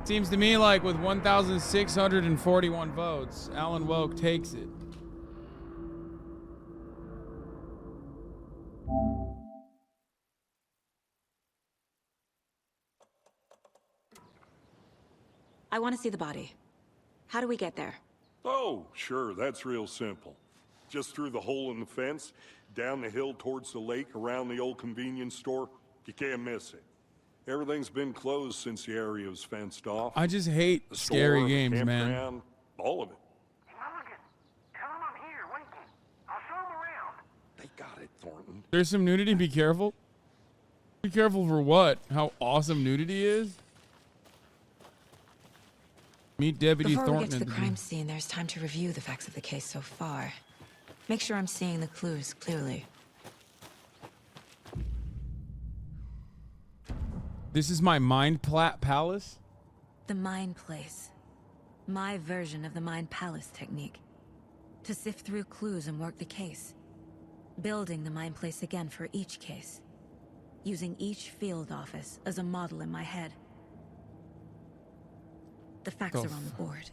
Seems to me like with 1,641 votes, Alan Woke takes it. I want to see the body. How do we get there? Oh, sure, that's real simple. Just through the hole in the fence, down the hill towards the lake, around the old convenience store. You can't miss it. Everything's been closed since the area was fenced off. I just hate The scary store, games, the man. campground, all of it. Mulligan, tell him I'm here waiting. I'll show him around. They got it, Thornton. There's some nudity. Be careful. Be careful for what? How awesome nudity is? Meet Deputy Before Thornton. we get to the crime scene, there's time to review the facts of the case so far. Make sure I'm seeing the clues clearly. This is my mind palace? The Mind Place. My version of the Mind Palace technique. To sift through clues and work the case. Building the Mind Place again for each case. Using each field office as a model in my head. The facts are on the board.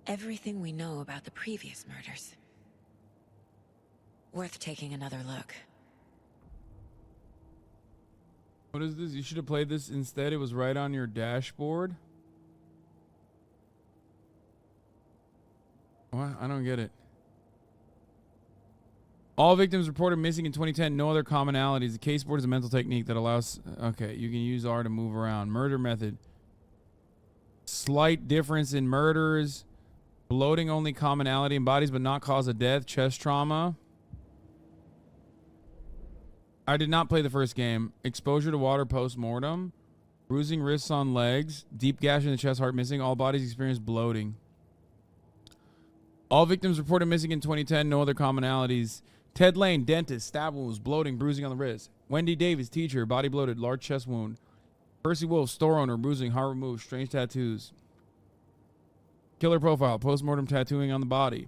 Everything we know about the previous murders. Worth taking another look. What is this? You should have played this instead. It was right on your dashboard. What? I don't get it. All victims reported missing in 2010. No other commonalities. The case board is a mental technique that allows... Okay, you can use R to move around. Murder method. Slight difference in murders. Bloating only commonality in bodies but not cause of death. Chest trauma. I did not play the first game. Exposure to water post-mortem. Bruising wrists on legs. Deep gash in the chest, heart missing. All bodies experience bloating. All victims reported missing in 2010. No other commonalities. Ted Lane, dentist. Stab wounds. Bloating. Bruising on the wrist. Wendy Davis, teacher. Body bloated. Large chest wound. Percy Wolf, store owner. Bruising. Heart removed. Strange tattoos. Killer profile. Post-mortem tattooing on the body.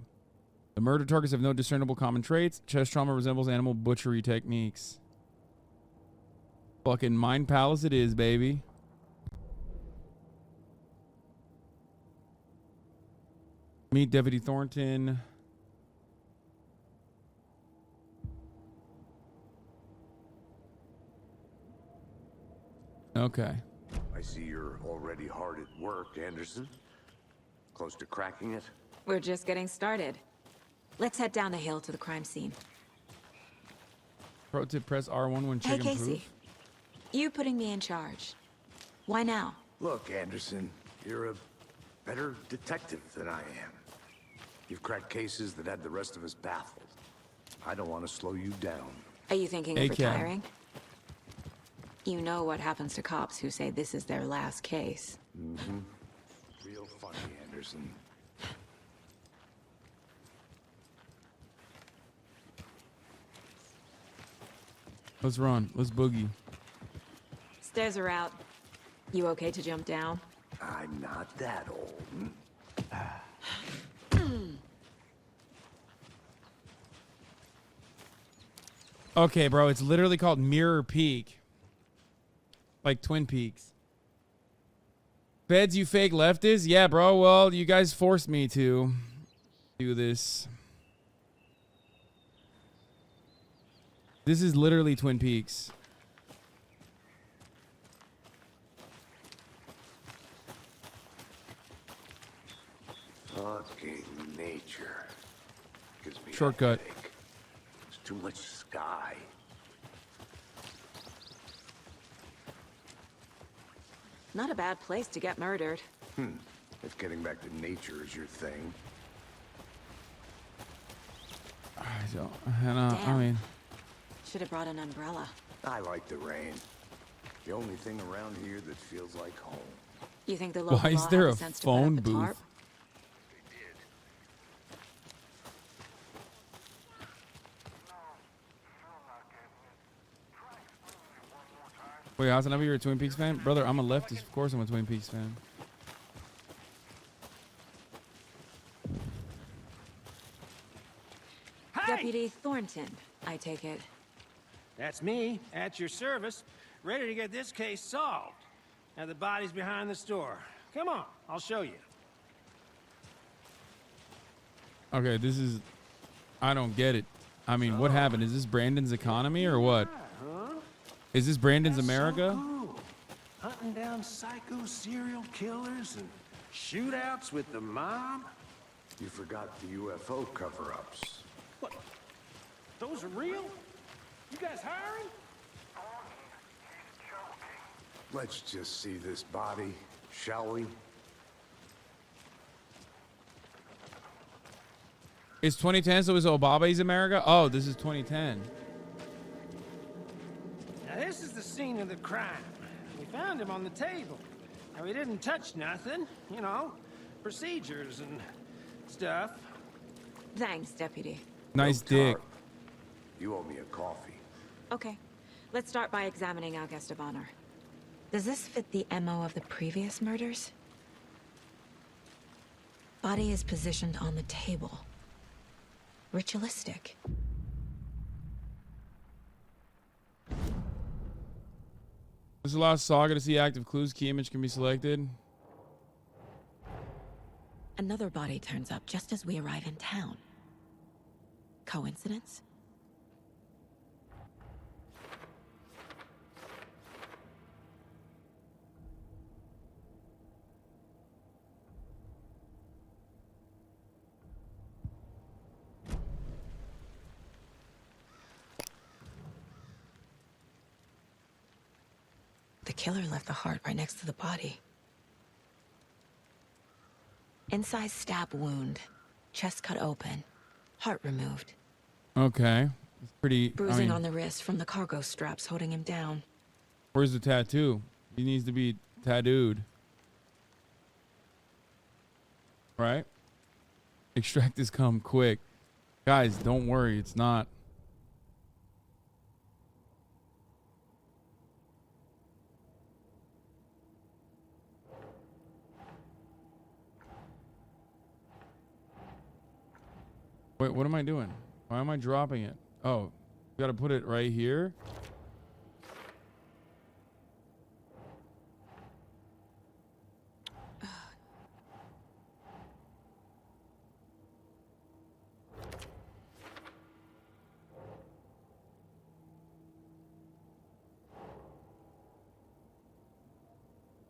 The murder targets have no discernible common traits. Chest trauma resembles animal butchery techniques. Fucking Mind Palace it is, baby. Meet Deputy Thornton. Okay. I see you're already hard at work, Anderson. Close to cracking it? We're just getting started. Let's head down the hill to the crime scene. Pro tip, press R1 when Hey, checking Casey. proof. You putting me in charge. Why now? Look, Anderson, you're a better detective than I am. You've cracked cases that had the rest of us baffled. I don't want to slow you down. Are you thinking of AK. retiring? You know what happens to cops who say this is their last case. Mm-hmm. Real funny, Anderson. Let's run. Let's boogie. Stairs are out. You okay to jump down? I'm not that old. Okay, bro. It's literally called Mirror Peak. Like Twin Peaks. Feds, you fake leftists? Yeah, bro. Well, you guys forced me to do this. This is literally Twin Peaks. Fucking nature. Gives me a Shortcut. headache. There's too much sky. Not a bad place to get murdered. If getting back to nature is your thing. I mean, Should have brought an umbrella. I like the rain. The only thing around here that feels like home. You think the local why is law there had a the sense to put up phone the booth? tarp? Wait, Hasanabi, you're a Twin Peaks fan? Brother, I'm a leftist. Of course I'm a Twin Peaks fan. Deputy Thornton, I take it. That's me, at your service, ready to get this case solved. And the body's behind the store. Come on, I'll show you. Okay, this is... I don't get it. I mean, what happened? Is this Brandon's economy or what? Huh? Is this Brandon's That's America? So cool. Hunting down psycho serial killers and shootouts with the mob? You forgot the UFO cover-ups. What? Those are real? You guys hiring? Let's just see this body, shall we? It's 2010, so is Obama's America? Oh, this is 2010. Now this is the scene of the crime. We found him on the table. And we didn't touch nothing, you know, procedures and stuff. Thanks, Deputy. Nice No dick. tarp. You owe me a coffee. Okay, let's start by examining our guest of honor. Does this fit the MO of the previous murders? Body is positioned on the table. Ritualistic. This allows Saga to see active clues. Key image can be selected. Another body turns up just as we arrive in town. Coincidence? The killer left the heart right next to the body. Inside stab wound, chest cut open, heart removed. Okay. It's pretty... Bruising on the wrist from the cargo straps holding him down. Where's the tattoo? He needs to be tattooed. Right? Extract this cum quick. Guys, don't worry. It's not. Wait, what am I doing? Why am I dropping it? Oh, gotta put it right here.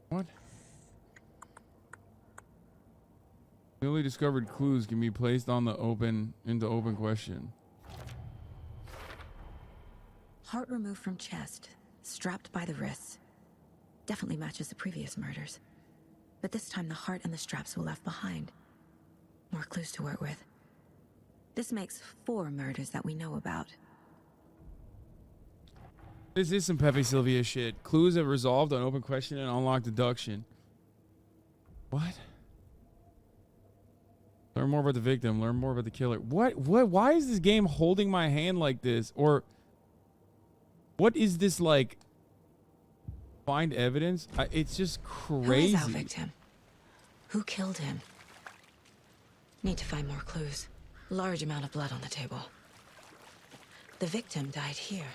What? Newly discovered clues can be placed on the open question. Heart removed from chest, strapped by the wrists. Definitely matches the previous murders. But this time the heart and the straps were left behind. More clues to work with. This makes 4 murders that we know about. This is some Pepe Sylvia shit. Clues have resolved on open question and unlocked deduction. What? Learn more about the victim. Learn more about the killer. What? Why is this game holding my hand like this? Or what is this like? Find evidence? It's just crazy. Who is our victim? Who killed him? Need to find more clues. Large amount of blood on the table. The victim died here.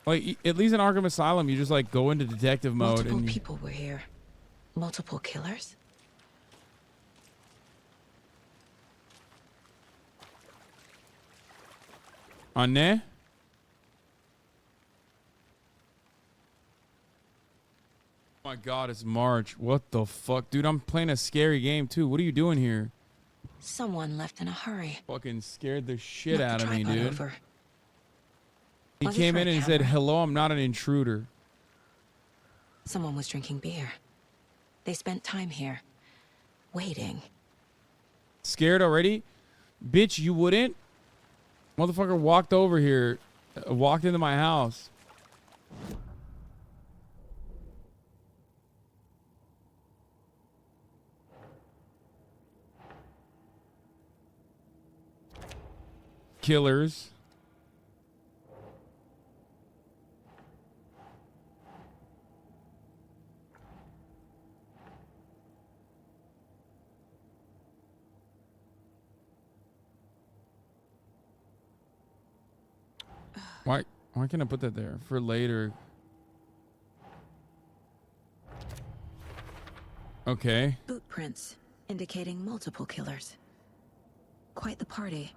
Like, at least in Arkham Asylum, you just like go into detective mode. Multiple And people were here. Multiple killers? Anne? Oh my god, it's March. What the fuck? Dude, I'm playing a scary game too. What are you doing here? Someone left in a hurry. Fucking scared the shit Knocked out the of me, tripod dude. over. He Was it came for in a and said, camera? hello, I'm not an intruder. Someone was drinking beer. They spent time here. Waiting. Scared already? Bitch, you wouldn't? Motherfucker walked over here. Walked into my house. Killers. Why can't I put that there? For later. Okay. Boot prints indicating multiple killers. Quite the party.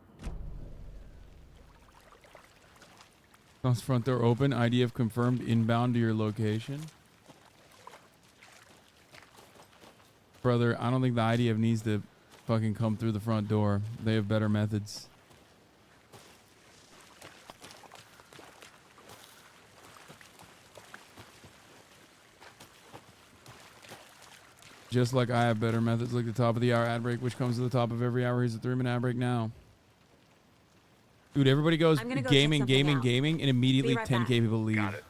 House front door open. IDF confirmed inbound to your location. Brother, I don't think the IDF needs to fucking come through the front door. They have better methods. Just like I have better methods, like the top of the hour ad break, which comes to the top of every hour. Here's a 3-minute ad break now. Dude, everybody goes I'm gonna go gaming, check something gaming, out. gaming, and immediately Be right 10k back. people leave. Got it.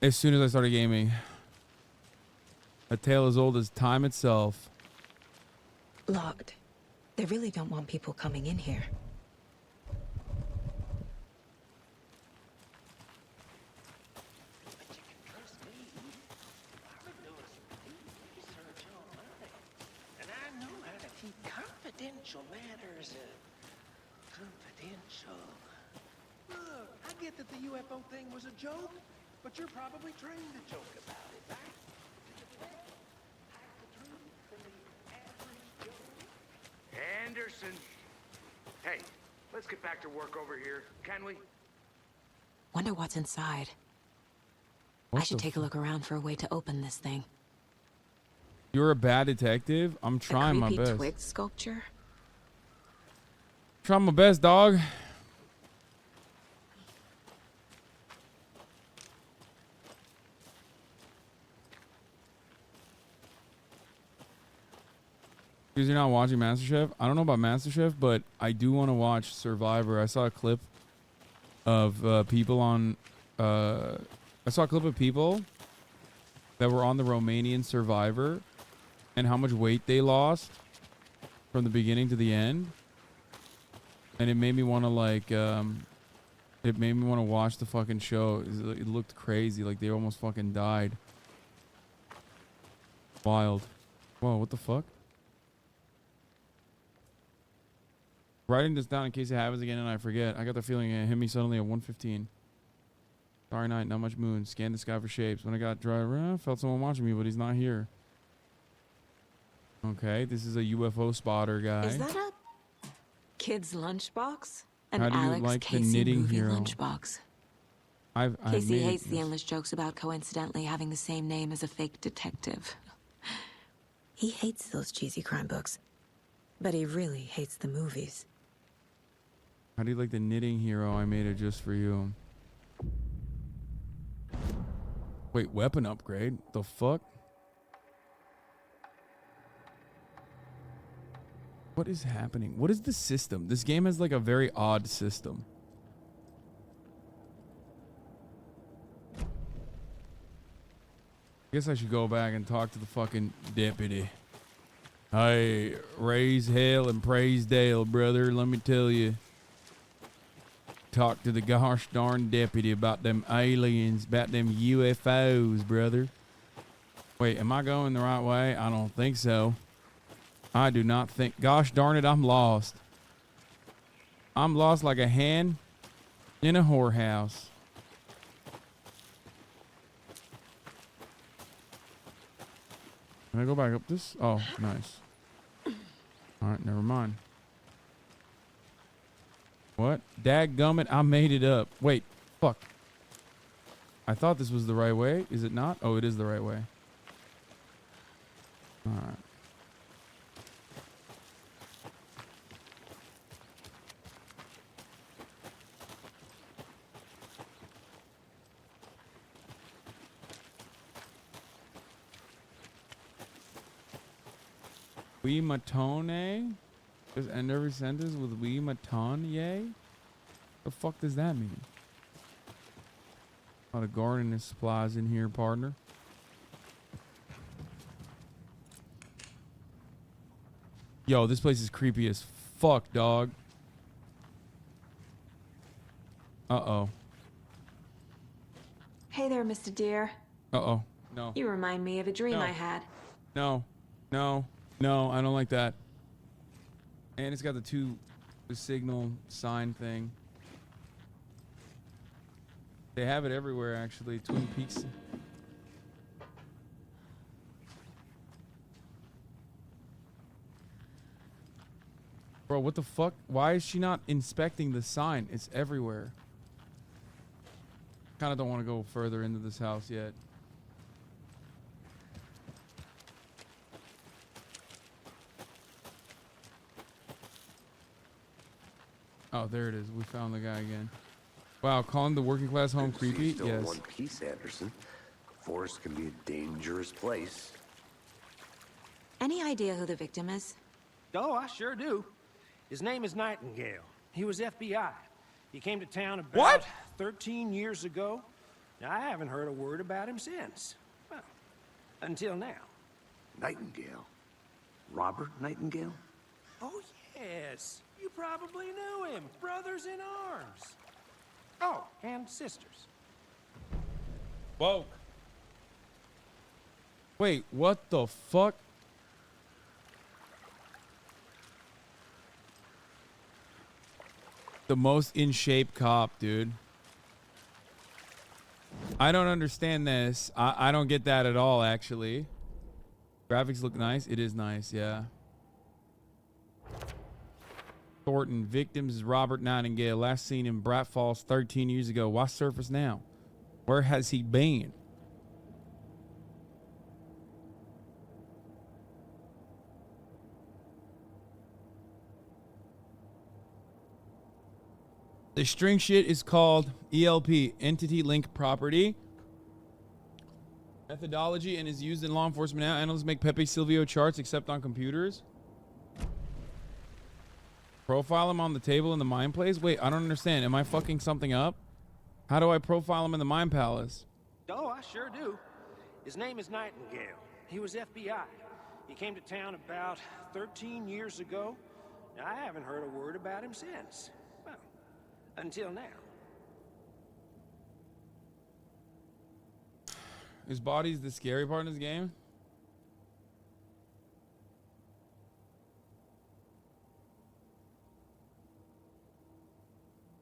As soon as I started gaming. A tale as old as time itself. Locked. They really don't want people coming in here. But you can trust me. I've been doing some research online. And I know how to keep confidential matters confidential. Look, I get that the UFO thing was a joke, but you're probably trained to joke about it, right? Anderson. Hey, let's get back to work over here, can we? Wonder what's inside. What I should the take a look around for a way to open this thing. You're a bad detective? I'm trying my creepy best. twig sculpture? Trying my best, dog. Because you're not watching MasterChef. I don't know about MasterChef, but I do want to watch Survivor. I saw a clip of people on. I saw a clip of people that were on the Romanian Survivor, and how much weight they lost from the beginning to the end, and it made me want to like. It made me want to watch the fucking show. It looked crazy, like they almost fucking died. Wild. Whoa, what the fuck? Writing this down in case it happens again and I forget. I got the feeling it hit me suddenly at 1:15. Starry night, not much moon. Scan the sky for shapes. When I got dry, I felt someone watching me, but he's not here. Okay, this is a UFO spotter guy. Is that a kid's lunchbox? An How do you Alex like the Casey knitting movie hero? lunchbox. I've Casey made hates the this. endless jokes about coincidentally having the same name as a fake detective. He hates those cheesy crime books, but he really hates the movies. How do you like the knitting hero? I made it just for you. Wait, weapon upgrade? The fuck? What is happening? What is the system? This game has like a very odd system. I guess I should go back and talk to the fucking deputy. Hey, raise hell and praise Dale, brother. Let me tell you. Talk to the gosh darn deputy about them aliens, about them UFOs, brother. Wait, am I going the right way? I don't think so. I do not think. Gosh darn it, I'm lost. I'm lost like a hen in a whorehouse. Can I go back up this? Oh, nice. Alright, never mind. What? Dadgummit, I made it up. Wait, fuck. I thought this was the right way. Is it not? Oh, it is the right way. Alright. We matone? Just end every sentence with we matone, yay? The fuck does that mean? A lot of gardening supplies in here, partner. Yo, this place is creepy as fuck, dog. Uh-oh. Hey there, Mr. Deer. Uh-oh. No. You remind me of a dream No. I had. No. No. No, I don't like that. And it's got the signal sign thing. They have it everywhere, actually. Twin Peaks. Bro, what the fuck? Why is she not inspecting the sign? It's everywhere. Kind of don't want to go further into this house yet. Oh, there it is. We found the guy again. Wow, calling the working class home creepy? Still Yes. in one piece, Anderson. A forest can be a dangerous place. Any idea who the victim is? Oh, I sure do. His name is Nightingale. He was FBI. He came to town about What? 13 years ago. Now, I haven't heard a word about him since. Well, until now. Nightingale? Robert Nightingale? Oh, yes. You probably knew him. Brothers in arms. Oh, and sisters. Whoa. Wait, what the fuck? The most in shape cop, dude. I don't understand this. I don't get that at all, actually. Graphics look nice. It is nice, yeah. Thornton. Victims is Robert Nightingale. Last seen in Brat Falls 13 years ago. Why surface now? Where has he been? The string shit is called ELP, Entity Link Property. Methodology and is used in law enforcement now. Analysts make Pepe Silvio charts except on computers. Profile him on the table in the Mind Place? Wait, I don't understand. Am I fucking something up? How do I profile him in the Mind Palace? Oh, I sure do. His name is Nightingale. He was FBI. He came to town about 13 years ago. Now, I haven't heard a word about him since. Well, until now. His body's the scary part in this game?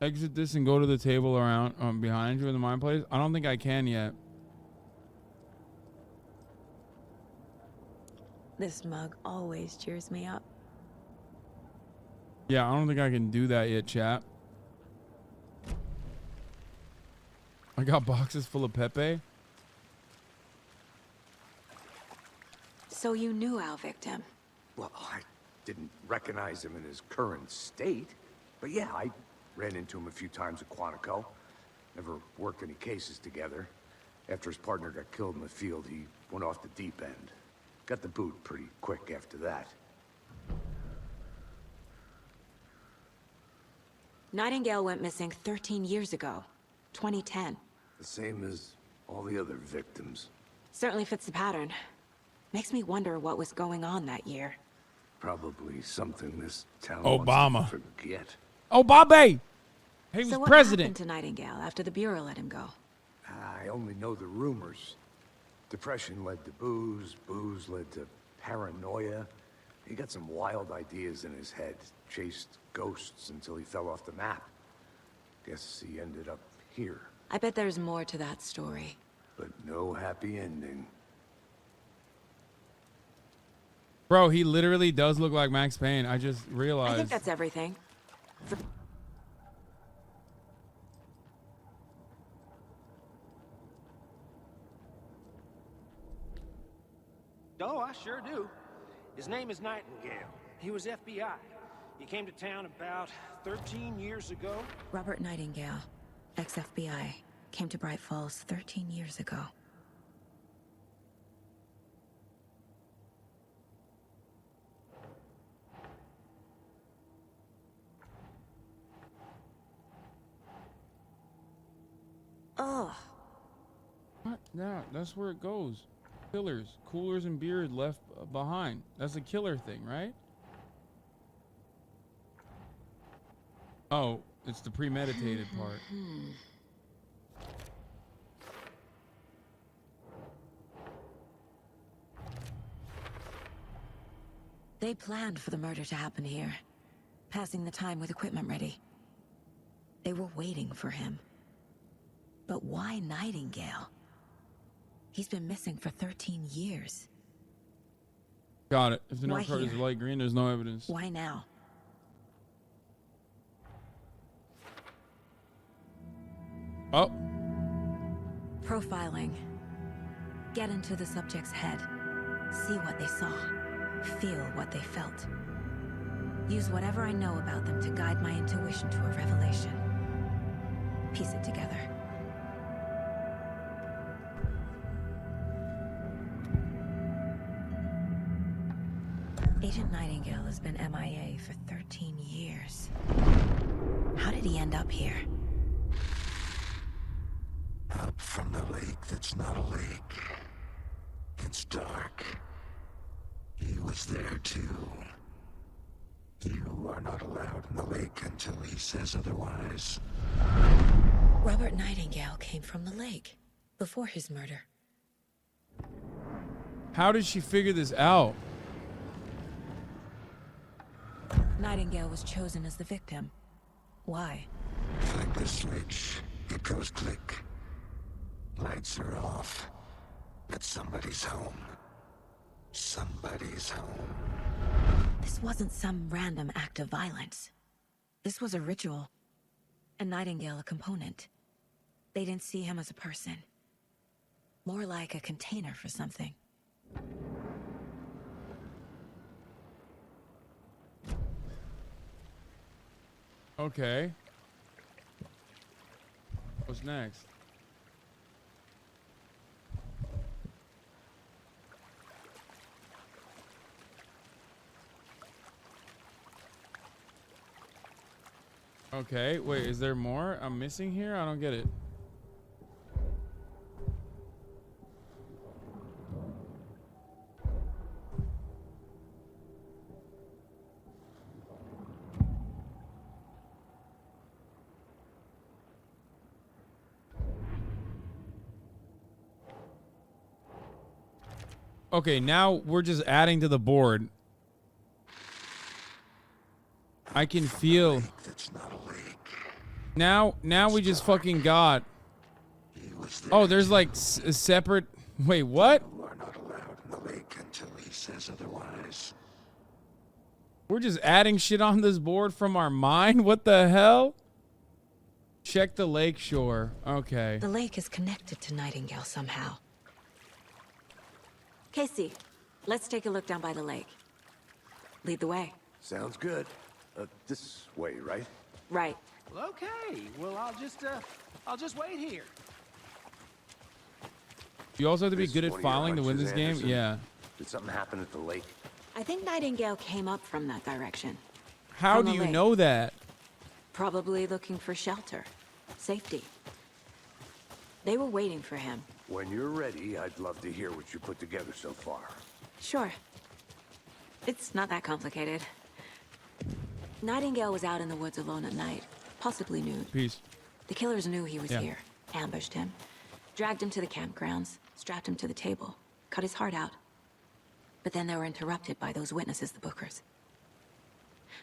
Exit this and go to the table around behind you in the Mind Place? I don't think I can yet. This mug always cheers me up. Yeah, I don't think I can do that yet, chat. I got boxes full of Pepe. So you knew our victim? Well, I didn't recognize him in his current state. But yeah, I ran into him a few times at Quantico. Never worked any cases together. After his partner got killed in the field, he went off the deep end. Got the boot pretty quick after that. Nightingale went missing 13 years ago. 2010. The same as all the other victims. Certainly fits the pattern. Makes me wonder what was going on that year. Probably something this town Obama. wants to forget. Oh, Bobby! He was So what president. happened to Nightingale after the Bureau let him go? I only know the rumors. Depression led to booze, booze led to paranoia. He got some wild ideas in his head, chased ghosts until he fell off the map. Guess he ended up here, I bet there's more to that story. but no happy ending. Bro, he literally does look like Max Payne. I just realized. I think that's everything. Oh, I sure do. His name is Nightingale. He was FBI. He came to town about 13 years ago. Robert Nightingale, ex-FBI, came to Bright Falls 13 years ago. Ugh. What? Yeah, that's where it goes. Killers, coolers, and beer left behind. That's a killer thing, right? Oh, it's the premeditated part. They planned for the murder to happen here, passing the time with equipment ready. They were waiting for him. But why Nightingale? He's been missing for 13 years. Got it. If the Why note card is here? light green, there's no evidence. Why now? Oh. Profiling. Get into the subject's head. See what they saw. Feel what they felt. Use whatever I know about them to guide my intuition to a revelation. Piece it together. Agent Nightingale has been MIA for 13 years. How did he end up here? Up from the lake that's not a lake. It's dark. He was there too. You are not allowed in the lake until he says otherwise. Robert Nightingale came from the lake before his murder. How did she figure this out? Nightingale was chosen as the victim. Why? Flick the switch. It goes click. Lights are off. But somebody's home. Somebody's home. This wasn't some random act of violence. This was a ritual. And Nightingale a component. They didn't see him as a person. More like a container for something. Okay. What's next? Okay, wait, is there more I'm missing here? I don't get it. Okay, now we're just adding to the board. I can feel. That's not a lake. Now we just fucking got. He was there. Oh, there's like a separate. Wait, what? You are not allowed in the lake until he says otherwise. We're just adding shit on this board from our mind? What the hell? Check the lake shore. Okay. The lake is connected to Nightingale somehow. Casey, let's take a look down by the lake. Lead the way. Sounds good. This way, right? Right. Well, okay. Well, I'll just wait here. You also have to be This good one at of your filing to win hunches, this game? Anderson? Yeah. Did something happen at the lake? I think Nightingale came up from that direction. How From do the you lake. know that? Probably looking for shelter. Safety. They were waiting for him. When you're ready, I'd love to hear what you put together so far. Sure. It's not that complicated. Nightingale was out in the woods alone at night, possibly nude. Peace. The killers knew he was Yeah. here, ambushed him, dragged him to the campgrounds, strapped him to the table, cut his heart out. But then they were interrupted by those witnesses, the Bookers.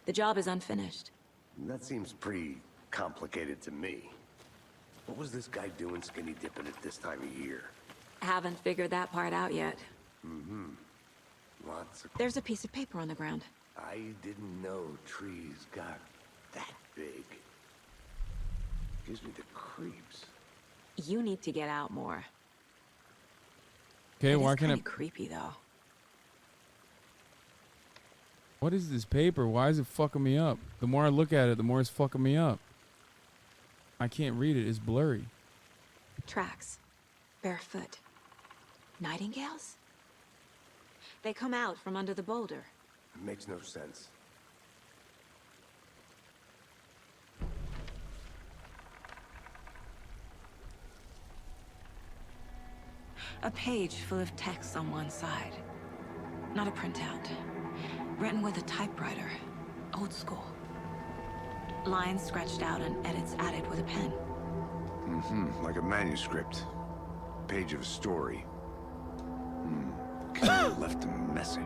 The job is unfinished. That seems pretty complicated to me. What was this guy doing skinny dipping at this time of year? Haven't figured that part out yet. Lots of... There's a piece of paper on the ground. I didn't know trees got that big. Gives me the creeps. You need to get out more. Okay, It why is can't kinda I? creepy though. What is this paper? Why is it fucking me up? The more I look at it, the more it's fucking me up. I can't read it. It's blurry. Tracks. Barefoot. Nightingales? They come out from under the boulder. It makes no sense. A page full of text on one side. Not a printout. Written with a typewriter. Old school. Lines scratched out and edits added with a pen. Like a manuscript. Page of a story. Killer left a message.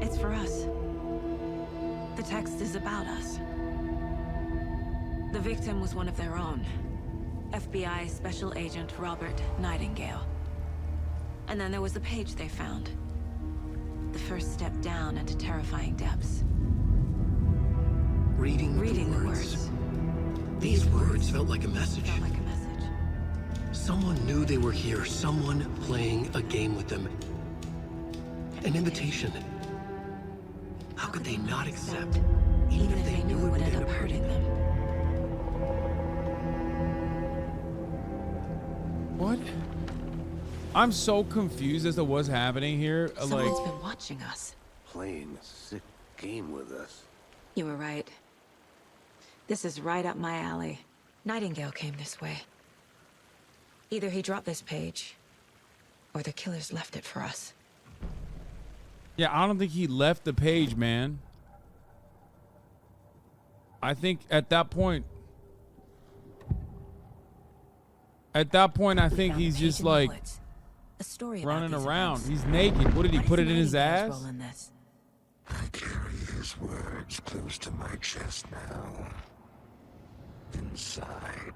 It's for us. The text is about us. The victim was one of their own. FBI Special Agent Robert Nightingale. And then there was the page they found. The first step down into terrifying depths. Reading Reading the the words. words. These words felt like a message. Felt like a message. Someone knew they were here, someone playing a game with them. An invitation. How could they not accept, Even if they knew it would end up hurting them. What? I'm so confused as to what's happening here. Someone's Like, been watching us. Playing a sick game with us. You were right. This is right up my alley. Nightingale came this way. Either he dropped this page, or the killers left it for us. yeah, I don't think he left the page, man. I think at that point, I think Found he's a just page in the like woods. A story about running these around. events. He's naked. What did he What put is it in his Nightingale's ass? role in this? I carry his words close to my chest now. Inside,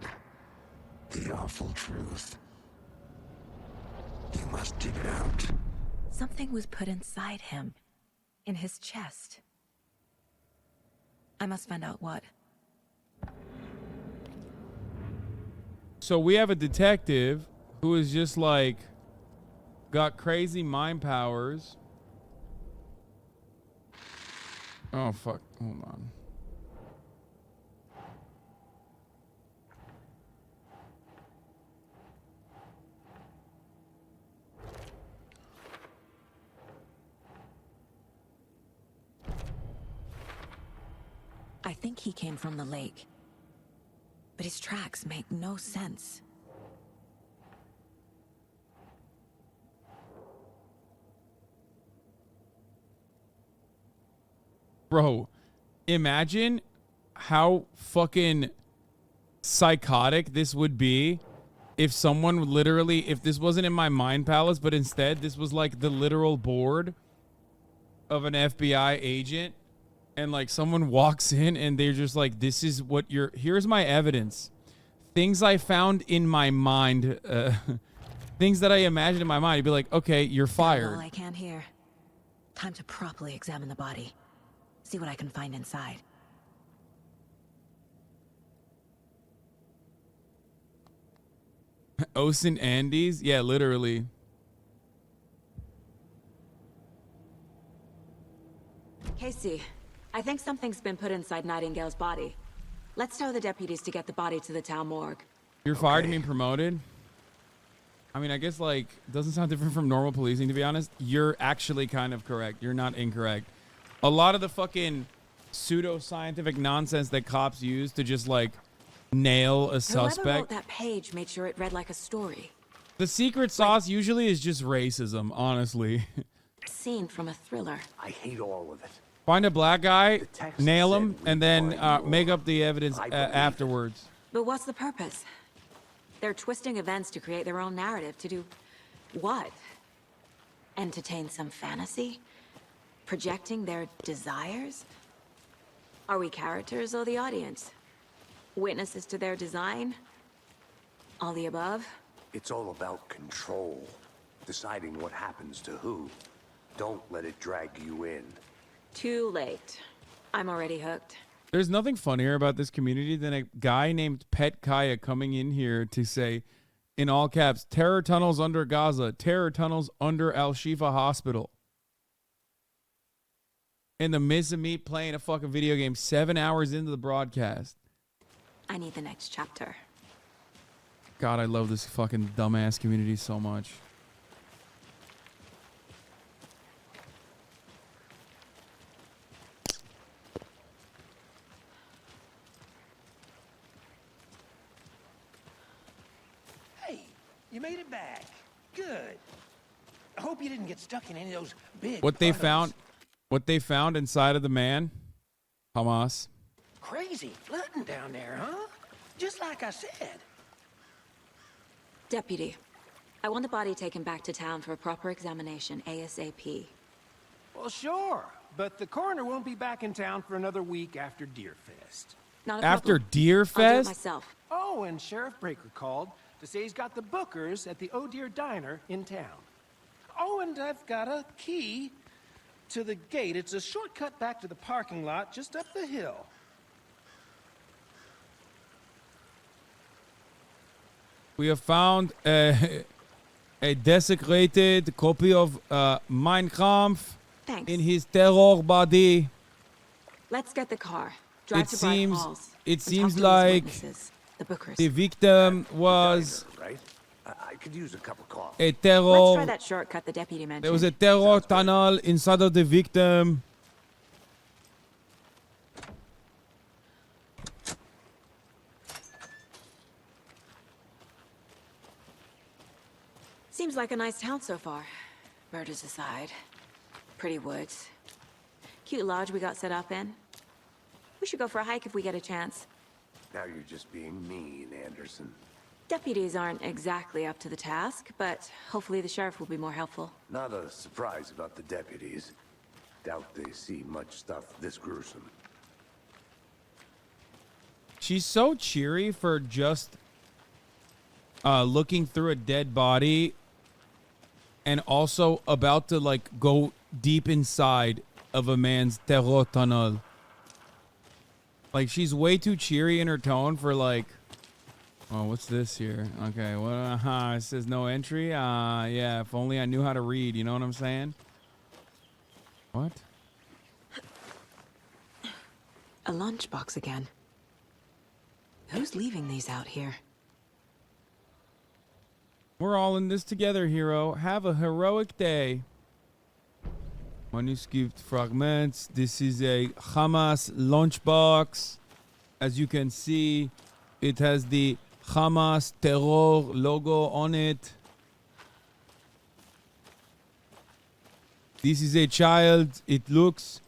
the awful truth. You must dig it out. Something was put inside him. In his chest. I must find out what. So we have a detective who is just like got crazy mind powers. Oh fuck, hold on. I think he came from the lake. But his tracks make no sense. Bro, imagine how fucking psychotic this would be if someone literally, if this wasn't in my mind palace, but instead this was like the literal board of an FBI agent, and like someone walks in and they're just like, this is what you're, here's my evidence. Things I found in my mind, things that I imagined in my mind. You'd be like, okay, you're fired. All I can hear. Time to properly examine the body. See what I can find inside. Ocean Andes? Yeah, literally. Casey, I think something's been put inside Nightingale's body. Let's tell the deputies to get the body to the town morgue. You're fired and being promoted? I mean, I guess, like, doesn't sound different from normal policing, to be honest. You're actually kind of correct. You're not incorrect. A lot of the fucking pseudo-scientific nonsense that cops use to just, like, nail a Whoever suspect. wrote that page made sure it read like a story. The secret sauce usually is just racism, honestly. Scene from a thriller. I hate all of it. Find a black guy, The text nail said him, we and then find make more. up the evidence I believe it. afterwards. But what's the purpose? They're twisting events to create their own narrative. To do what? Entertain some fantasy? Projecting their desires? Are we characters or the audience? Witnesses to their design? All the above? It's all about control. Deciding what happens to who. Don't let it drag you in. Too late. I'm already hooked. There's nothing funnier about this community than a guy named Pet Kaya coming in here to say, in all caps, terror tunnels under Gaza, terror tunnels under Al-Shifa Hospital. In the midst of me playing a fucking video game 7 hours into the broadcast. I need the next chapter. God, I love this fucking dumbass community so much. Hey, you made it back. Good. I hope you didn't get stuck in any of those big What they puddles. found inside of the man, Hamas. Crazy flooding down there, huh? Just like I said. Deputy, I want the body taken back to town for a proper examination ASAP. Well, sure. But the coroner won't be back in town for another week after Deerfest. Not a After problem. Deer I'll do it Fest? myself. Oh, and Sheriff Breaker called to say he's got the bookers at the Oh Deer Diner in town. Oh, and I've got a key to the gate. It's a shortcut back to the parking lot just up the hill. We have found a desecrated copy of Mein Kampf Thanks. in his terror body. Let's get the car. Drive It to Bright seems- Falls. it and talk seems to these like witnesses, the Bookers. The victim was Diner, right? I could use a cup of coffee. a Let's try terror. that shortcut the deputy mentioned. There was a terror tunnel inside of the victim. Seems like a nice town so far. Murders aside. Pretty woods. Cute lodge we got set up in. We should go for a hike if we get a chance. Now you're just being mean, Anderson. Deputies aren't exactly up to the task, but hopefully the sheriff will be more helpful. Not a surprise about the deputies. Doubt they see much stuff this gruesome. She's so cheery for just looking through a dead body and also about to like go deep inside of a man's terror tunnel. Like she's way too cheery in her tone for like, oh, what's this here? Okay, well, it says no entry. Yeah, if only I knew how to read, you know what I'm saying? What? A lunchbox again. Who's leaving these out here? We're all in this together, hero. Have a heroic day. Manuscript fragments. This is a Hamas lunchbox. As you can see, it has the Hamas terror logo on it. This is a child. It looks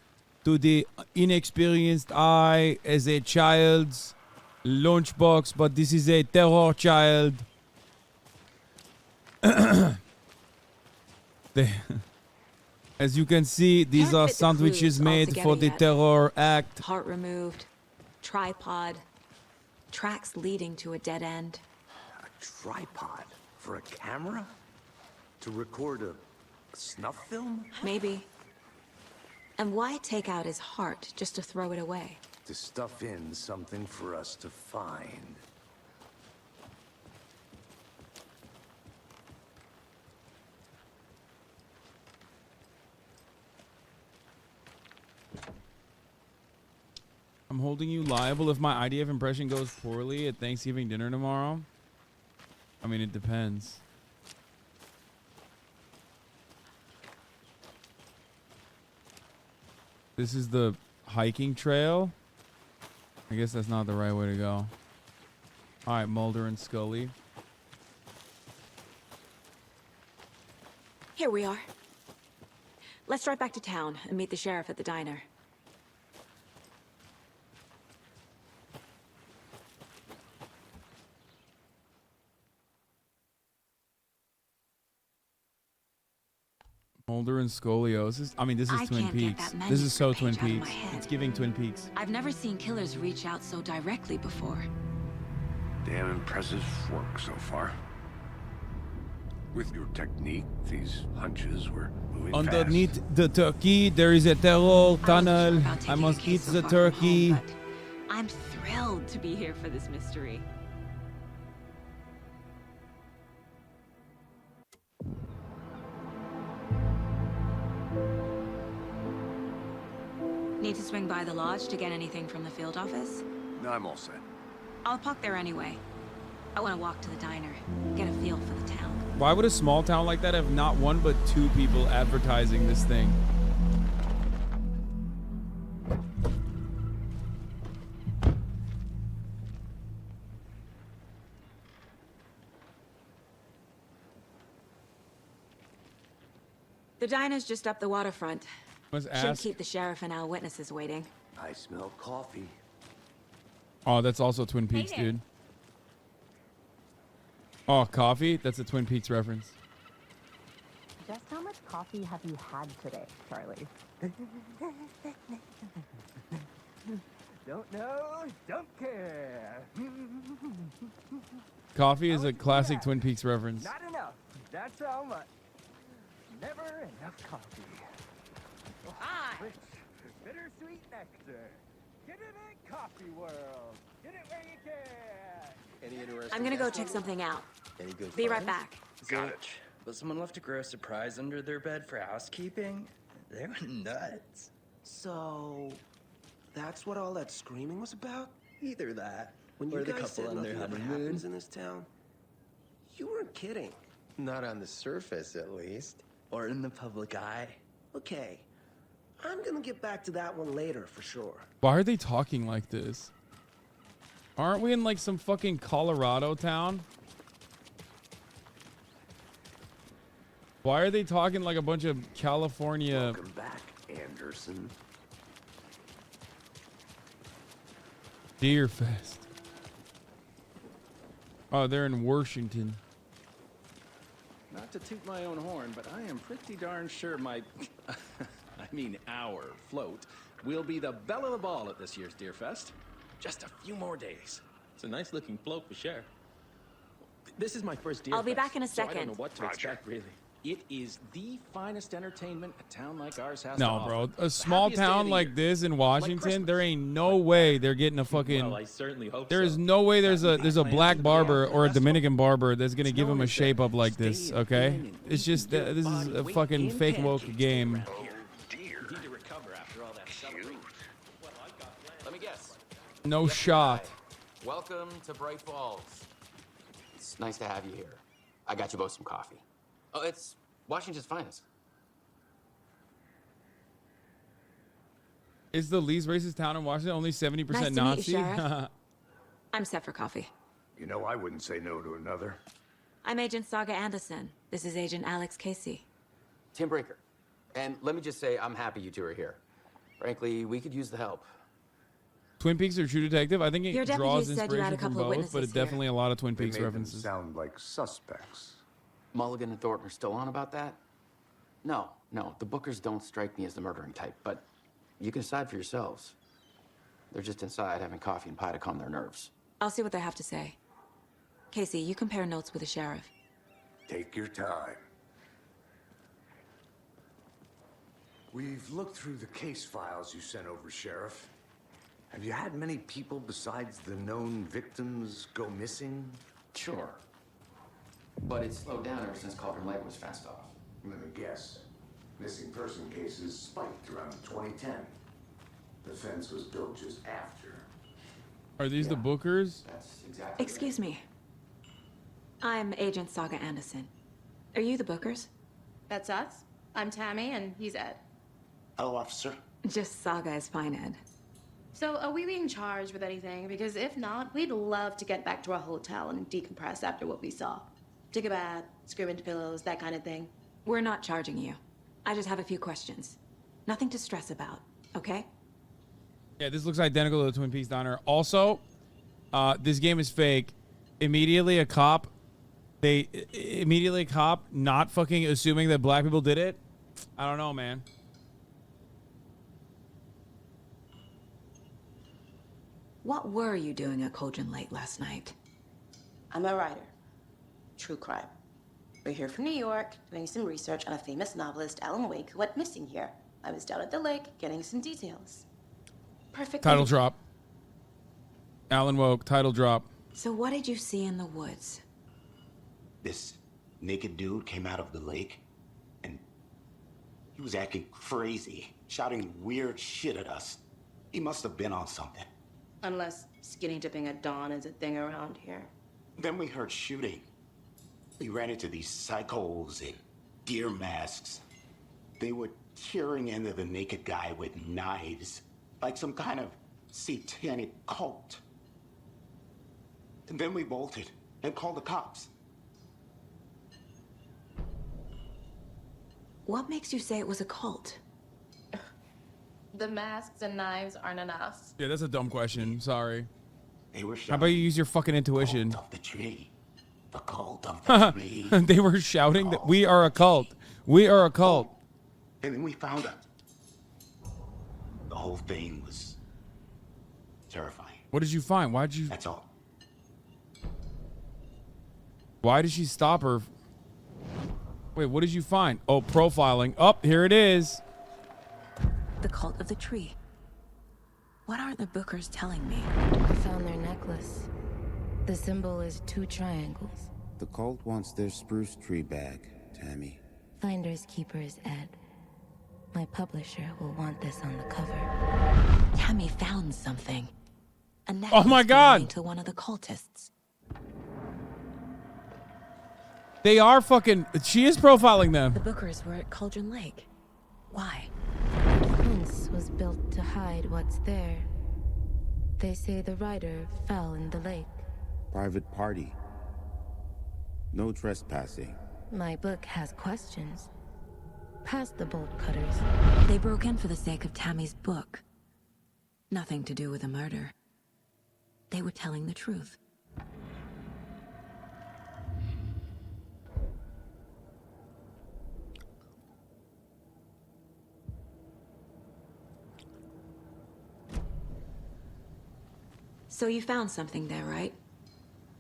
to the inexperienced eye as a child's lunchbox, but this is a terror child. As you can see, these Can't are fit the sandwiches clues all made for together the yet. terror act. Heart removed. Tripod. Tracks leading to a dead end. A tripod for a camera? To record a snuff film? Maybe. And why take out his heart just to throw it away? To stuff in something for us to find. I'm holding you liable if my IDF impression goes poorly at Thanksgiving dinner tomorrow. I mean, it depends. This is the hiking trail. I guess that's not the right way to go. All right, Mulder and Scully. Here we are. Let's drive back to town and meet the sheriff at the diner. Mulder and scoliosis. I mean, this is I Twin can't get Peaks. that This is so Twin manuscript page out of Peaks. my head. It's giving Twin Peaks. I've never seen killers reach out so directly before. Damn impressive work so far. With your technique, these hunches were moving Underneath fast. the turkey, there is a terror I wasn't tunnel. sure about I taking must a eat case so the far from turkey. home, but I'm thrilled to be here for this mystery. Need to swing by the lodge to get anything from the field office? No, I'm all set. I'll park there anyway. I want to walk to the diner, get a feel for the town. Why would a small town like that have not one but two people advertising this thing? The diner's just up the waterfront. Let's Should ask. keep the sheriff and our witnesses waiting. I smell coffee. Oh, that's also Twin Peaks, there. dude. Oh, coffee? That's a Twin Peaks reference. Just how much coffee have you had today, Charlie? Don't know, don't care. Coffee is How a much classic do Twin Peaks reference. Not enough. That's how much. Never enough coffee. Hi. Rich, bittersweet nectar. Get it in coffee world. Get it where you can. Any interesting I'm gonna go guests check lately? something out. Any good Be right finds? back. Zilch, but someone left a gross surprise under their bed for housekeeping? They were nuts. So, that's what all that screaming was about? Either that, When or you the guys couple said on their nothing ever honeymoon. happens in this town, you weren't kidding. Not on the surface, at least. Or in the public eye. Okay, I'm gonna get back to that one later for sure. Why are they talking like this? Aren't we in like some fucking Colorado town? Why are they talking like a bunch of California? Welcome back, Anderson. Deer Fest. Oh, they're in Washington. Not to toot my own horn, but I am pretty darn sure my, our float will be the belle of the ball at this year's Deer Fest. Just a few more days. It's a nice looking float for sure. This is my first Deer I'll be Fest, back in a so I don't second. know what to expect, really. It is the finest entertainment a town like ours has to No, offer. bro. The A small happiest day of town the like year. this in Washington, there ain't no way they're getting a fucking. Well, I certainly hope There so. is no way there's a black barber or a Dominican barber that's gonna give him a shape up like this. Okay, it's just this is a fucking fake woke game. You need to recover after all that celebrating. Let me guess. No shot. Welcome to Bright Falls. It's nice to have you here. I got you both some coffee. Oh, it's Washington's finest. Is the least racist town in Washington only 70% Nice to meet you, Nazi? Sheriff. I'm set for coffee. You know, I wouldn't say no to another. I'm Agent Saga Anderson. This is Agent Alex Casey. Tim Breaker. And let me just say, I'm happy you two are here. Frankly, we could use the help. Twin Peaks or True Detective? I think it Your draws deputies said you had inspiration a from couple of both, but witnesses it's definitely a lot of Twin They Peaks made them references. sound like suspects. Mulligan and Thornton are still on about that? No, the Bookers don't strike me as the murdering type, but you can decide for yourselves. They're just inside having coffee and pie to calm their nerves. I'll see what they have to say. Casey, you compare notes with the sheriff. Take your time. We've looked through the case files you sent over, Sheriff. Have you had many people besides the known victims go missing? Sure. But it's slowed down ever since Cauldron Lake was fenced off. Let me guess. Missing person cases spiked around 2010. The fence was built just after. Are these the Bookers? That's exactly Excuse me. I'm Agent Saga Anderson. Are you the Bookers? That's us. I'm Tammy, and he's Ed. Hello, officer. Just Saga is fine, Ed. So, are we being charged with anything? Because if not, we'd love to get back to our hotel and decompress after what we saw. Take a bath, scream into pillows, that kind of thing. We're not charging you. I just have a few questions. Nothing to stress about, okay? Yeah, this looks identical to the Twin Peaks diner. Also, this game is fake. Immediately a cop not fucking assuming that black people did it. I don't know, man. What were you doing at Cauldron Lake last night? I'm a writer. True crime. We're here from New York, doing some research on a famous novelist, Alan Wake, who went missing here. I was down at the lake, getting some details. Perfect. Title drop. Alan Woke, title drop. So what did you see in the woods? This naked dude came out of the lake, and he was acting crazy, shouting weird shit at us. He must have been on something. Unless skinny dipping at dawn is a thing around here. Then we heard shooting. We ran into these psychos in deer masks. They were tearing into the naked guy with knives, like some kind of satanic cult. And then we bolted and called the cops. What makes you say it was a cult? The masks and knives aren't enough. Yeah, that's a dumb question. Sorry. They were How about you use your fucking intuition? Cult of the tree. The cult of the tree. They were shouting that we are a cult. We are a cult. And then we found out. The whole thing was terrifying. What did you find? Why'd you... That's all. Why did she stop her? Wait, what did you find? Oh, profiling. Oh, here it is. The cult of the tree. What aren't the Bookers telling me? I found their necklace. The symbol is 2 triangles. The cult wants their spruce tree back, Tammy. Finders keepers, Ed. My publisher will want this on the cover. Tammy found something. A necklace Oh my God! belonging to one of the cultists. They are fucking. She is profiling them. The Bookers were at Cauldron Lake. Why? The fence was built to hide what's there. They say the rider fell in the lake. Private party. No trespassing. My book has questions. Past the bolt cutters. They broke in for the sake of Tammy's book. Nothing to do with a murder. They were telling the truth. So you found something there, right?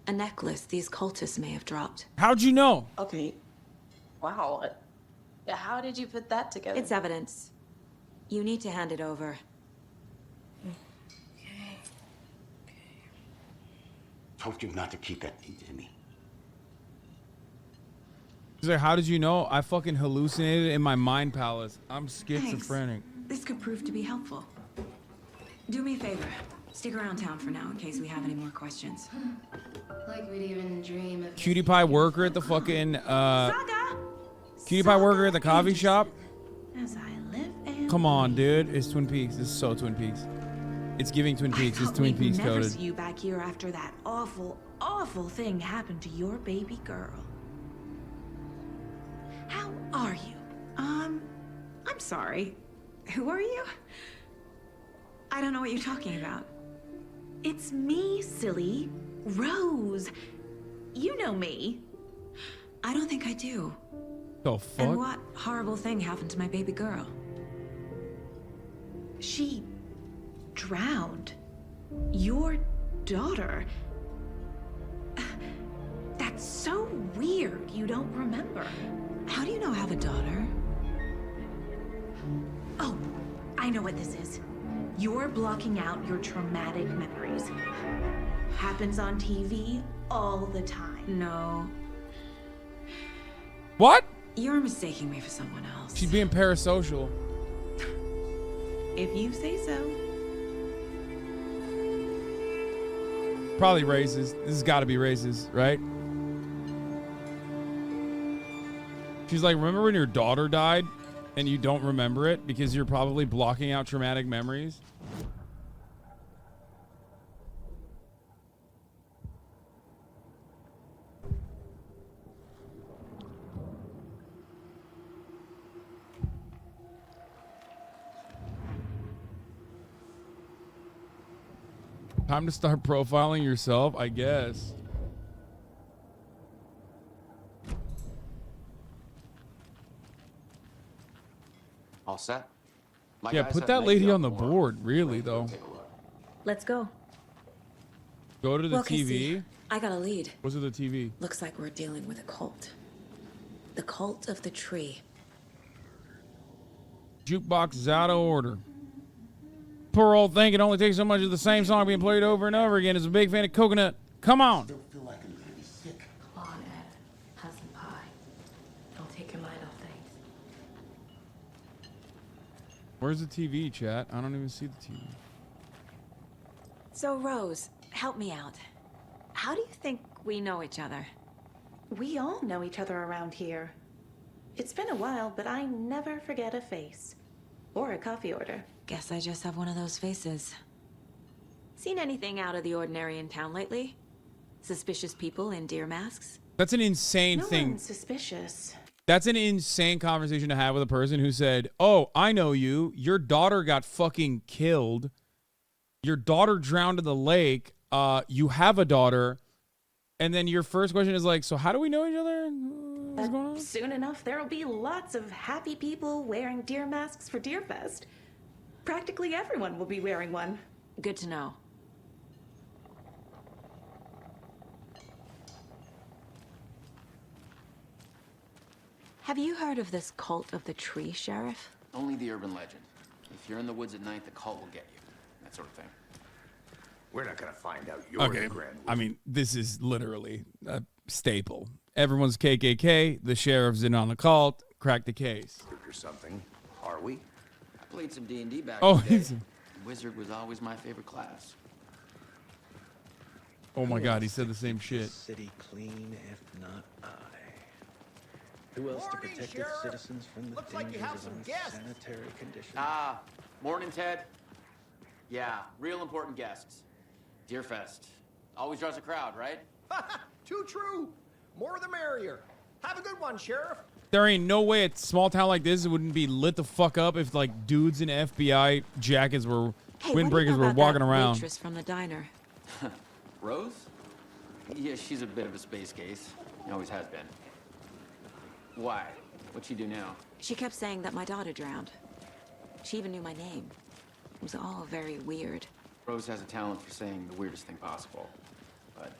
A necklace these cultists may have dropped. How'd you know? Okay. Wow. How did you put that together? It's evidence. You need to hand it over. Told you not to keep that thing to me. She's like, how did you know? I fucking hallucinated in my mind palace. I'm schizophrenic. This could prove to be helpful. Do me a favor. Stick around town for now in case we have any more questions. Like we'd even dream of Cutie pie worker at the fucking cutie pie worker at the coffee shop. As I live and Come on, dude. It's Twin Peaks. This is so Twin Peaks. It's giving Twin Peaks. It's Twin Peaks never coded. see you back here after that awful thing happened to your baby girl. How are you? I'm sorry. Who are you? I don't know what you're talking about. It's me, silly. Rose. You know me. I don't think I do. The fuck? And what horrible thing happened to my baby girl? She drowned. Your daughter. That's so weird you don't remember. How do you know I have a daughter? Oh, I know what this is. You're blocking out your traumatic memories. Happens on TV all the time. No. What? You're mistaking me for someone else. She's being parasocial. If you say so. Probably raises. This has got to be raises, right? She's like, remember when your daughter died and you don't remember it because you're probably blocking out traumatic memories? Time to start profiling yourself, I guess. All set? My Yeah, guys put have that made lady you on the more. board, really, though. Let's go. Go to the Well, TV. Casey, I got a lead. What's with the TV? Looks like we're dealing with a cult. The cult of the tree. Jukebox is out of order. Poor old thing can only take so much of the same song being played over and over again. Is a big fan of Coconut. Come on. Come on, Ed. Have some pie. Don't take your mind off things. Where's the TV, chat? I don't even see the TV. So, Rose, help me out. How do you think we know each other? We all know each other around here. It's been a while, but I never forget a face. Or a coffee order. Guess I just have one of those faces. Seen anything out of the ordinary in town lately? Suspicious people in deer masks? That's an insane No thing. one's suspicious. That's an insane conversation to have with a person who said, oh, I know you. Your daughter got fucking killed. Your daughter drowned in the lake. You have a daughter. And then your first question is like, so how do we know each other? What's going on? Soon enough, there'll be lots of happy people wearing deer masks for Deerfest. Practically everyone will be wearing one. Good to know. Have you heard of this cult of the tree, Sheriff? Only the urban legend. If you're in the woods at night, the cult will get you. That sort of thing. We're not gonna find out you're Okay, the Grand I mean, this is literally a staple. Everyone's KKK. The sheriff's in on the cult. Crack the case. Wizard or something, are we? I played some D&D back Oh, in the day. he's- Wizard was always my favorite class. Oh my God, he said the same shit. City clean, if not I. Who else to protect its citizens from the dangers of unsanitary conditions? Ah, morning, Ted. Yeah, real important guests. Deerfest. Always draws a crowd, right? Too true. More the merrier. Have a good one, Sheriff. There ain't no way a small town like this wouldn't be lit the fuck up if like dudes in FBI jackets were Hey, what do you windbreakers know were about walking that around. waitress from the diner? Rose? Yeah, she's a bit of a space case. Always has been. Why? What'd she do now? She kept saying that my daughter drowned. She even knew my name. It was all very weird. Rose has a talent for saying the weirdest thing possible. But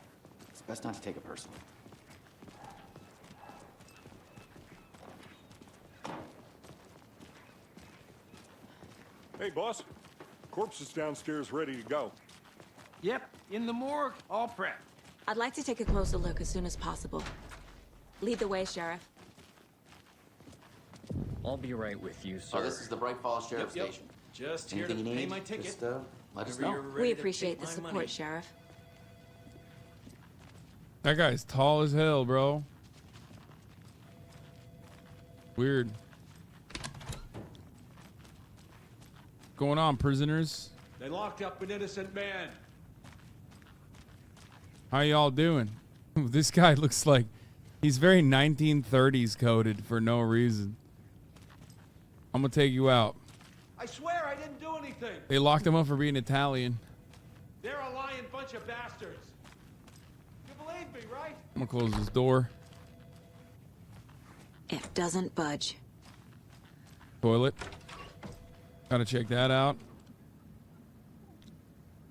it's best not to take it personally. Hey, boss. Corpse is downstairs ready to go. Yep, in the morgue, all prepped. I'd like to take a closer look as soon as possible. Lead the way, Sheriff. I'll be right with you, sir. Oh, this is the Bright Falls Sheriff Yep. Station. Just here Anything to you pay need, my ticket. just let us Whenever know. you're ready We to appreciate take the my support, money. Sheriff. That guy's tall as hell, bro. Weird. Going on, prisoners? They locked up an innocent man. How y'all doing? This guy looks like he's very 1930s coded for no reason. I'm gonna take you out. I swear I didn't do anything. They locked him up for being Italian. They're a lying bunch of bastards. You believe me, right? I'm gonna close this door. It doesn't budge. Toilet. Gotta check that out.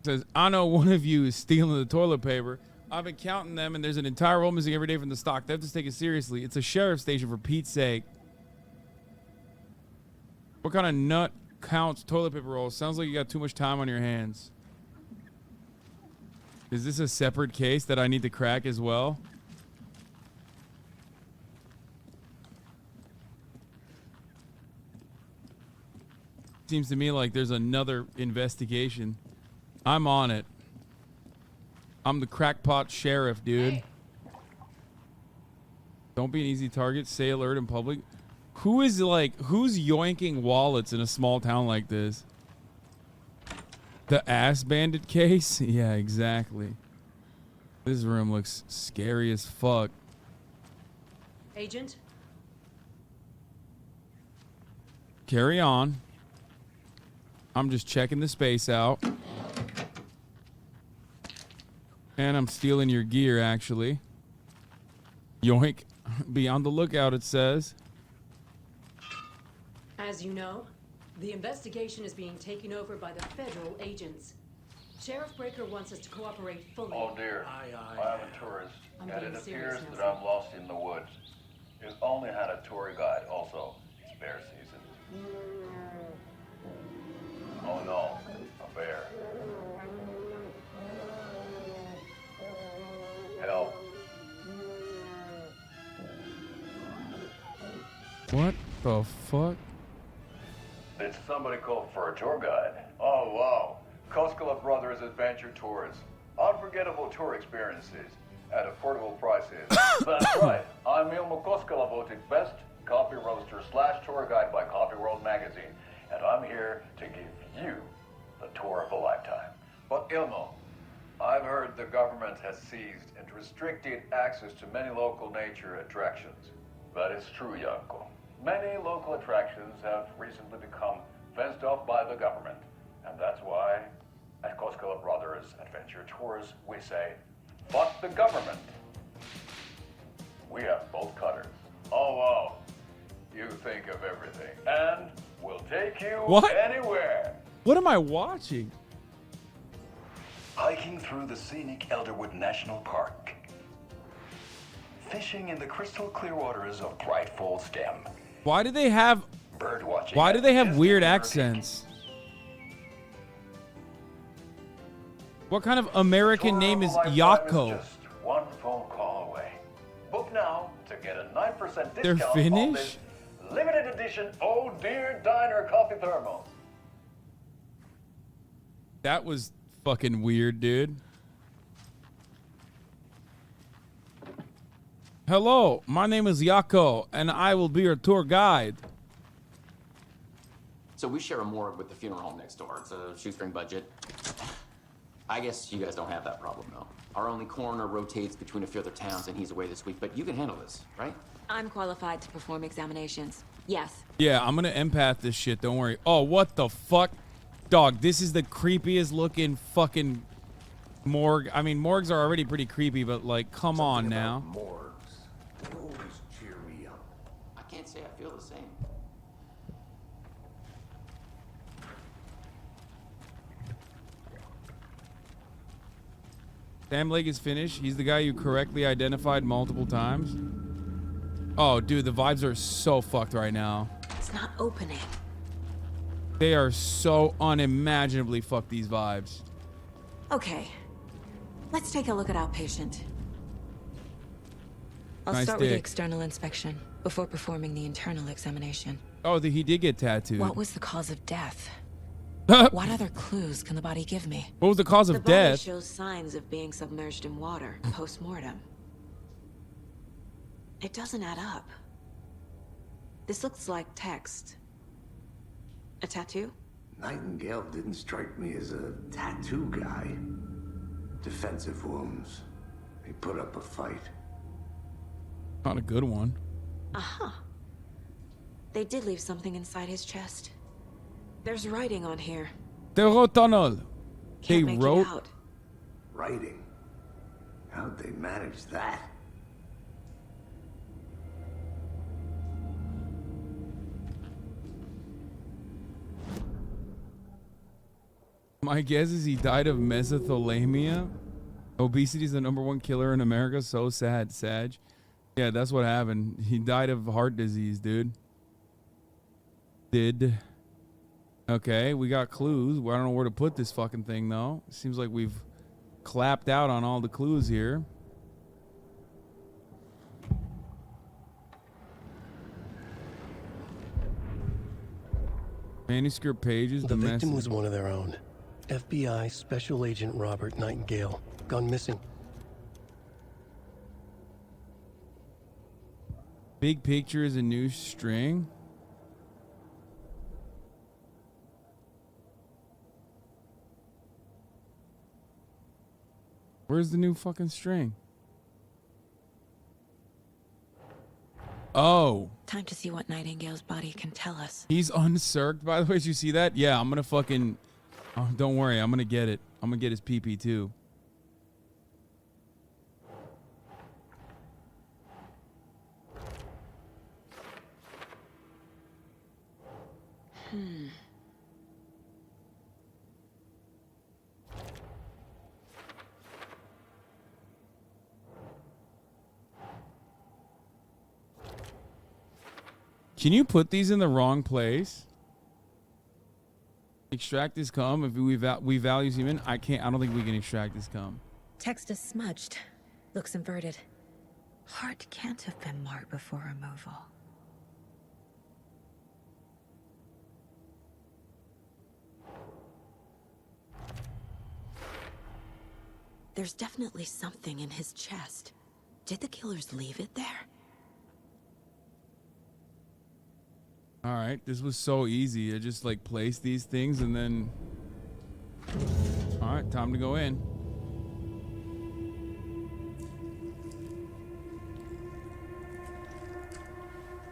Says, I know one of you is stealing the toilet paper. I've been counting them, and there's an entire roll missing every day from the stock. They have to take it seriously. It's a sheriff's station, for Pete's sake. What kind of nut counts toilet paper rolls? Sounds like you got too much time on your hands. Is this a separate case that I need to crack as well? Seems to me like there's another investigation. I'm on it. I'm the crackpot sheriff, dude. Hey. Don't be an easy target. Stay alert in public. Who's yoinking wallets in a small town like this? The ass bandit case? Yeah, exactly. This room looks scary as fuck. Agent? Carry on. I'm just checking the space out. And I'm stealing your gear, actually. Yoink. Be on the lookout, it says. As you know, the investigation is being taken over by the federal agents. Sheriff Breaker wants us to cooperate fully. Oh dear. I'm a tourist, I'm and being it serious appears now, that I'm lost in the woods. You only had a tour guide, also. It's bear season. Oh no, a bear. Help. What the fuck? Did somebody call for a tour guide? Oh wow. Koskela Brothers Adventure Tours. Unforgettable tour experiences at affordable prices. That's right. I'm Ilmo Koskela, voted best coffee roaster / tour guide by Coffee World magazine. And I'm here to give you the tour of a lifetime. But Ilmo, I've heard the government has seized and restricted access to many local nature attractions. That is true, Yanko. Many local attractions have recently become fenced off by the government. And that's why, at Koskela Brothers Adventure Tours, we say, fuck the government. We have both cutters. Oh, wow. You think of everything. And we'll take you anywhere. What am I watching? Hiking through the scenic Elderwood National Park. Fishing in the crystal clear waters of Bright Falls Dam. Why do they have Birdwatching. Why do they have Disney weird World. accents? What kind of American name is Yako? Just one phone call away. Book now to get a 9% discount They're on Finnish? this limited edition Oh Dear Diner coffee thermos. That was fucking weird, dude. Hello, my name is Yako, and I will be your tour guide. So we share a morgue with the funeral home next door. It's a shoestring budget. I guess you guys don't have that problem, though. Our only coroner rotates between a few other towns, and he's away this week. But you can handle this, right? I'm qualified to perform examinations. Yes. Yeah, I'm gonna empath this shit, don't worry. Oh, what the fuck? Dog, this is the creepiest looking fucking morgue. I mean, morgues are already pretty creepy, but like, come on now. Morgues. They always cheer me up. I can't say I feel the same. Sam Lake is finished. He's the guy you correctly identified multiple times. Oh, dude, the vibes are so fucked right now. It's not opening. They are so unimaginably fucked, these vibes. Okay. Let's take a look at outpatient. I'll Nice start with the dick. external inspection before performing the internal examination. Oh, he did get tattooed. What was the cause of death? What other clues can the body give me? What was the cause of The body death? shows signs of being submerged in water post-mortem. It doesn't add up. This looks like text. A tattoo? Nightingale didn't strike me as a tattoo guy. Defensive wounds. He put up a fight. Not a good one. Uh-huh. They did leave something inside his chest. There's writing on here. The Rotunnel. They Can't make wrote. it out. Writing? How'd they manage that? My guess is he died of mesothelioma. Obesity is the #1 killer in America. So sad, Sag. Yeah, that's what happened. He died of heart disease, dude. Okay, we got clues. Well, I don't know where to put this fucking thing, though. Seems like we've clapped out on all the clues here. Manuscript pages. The victim message. was one of their own. FBI Special Agent Robert Nightingale, gone missing. Big picture is a new string. Where's the new fucking string? Oh. Time to see what Nightingale's body can tell us. He's uncirced, by the way. Did you see that? Yeah, I'm gonna fucking... Oh, don't worry, I'm gonna get it. I'm gonna get his PP too. Can you put these in the wrong place? Extract this cum if we value human. I don't think we can extract this cum. Text is smudged. Looks inverted. Heart can't have been marked before removal. There's definitely something in his chest. Did the killers leave it there? All right, this was so easy. I just like placed these things and then... All right, time to go in.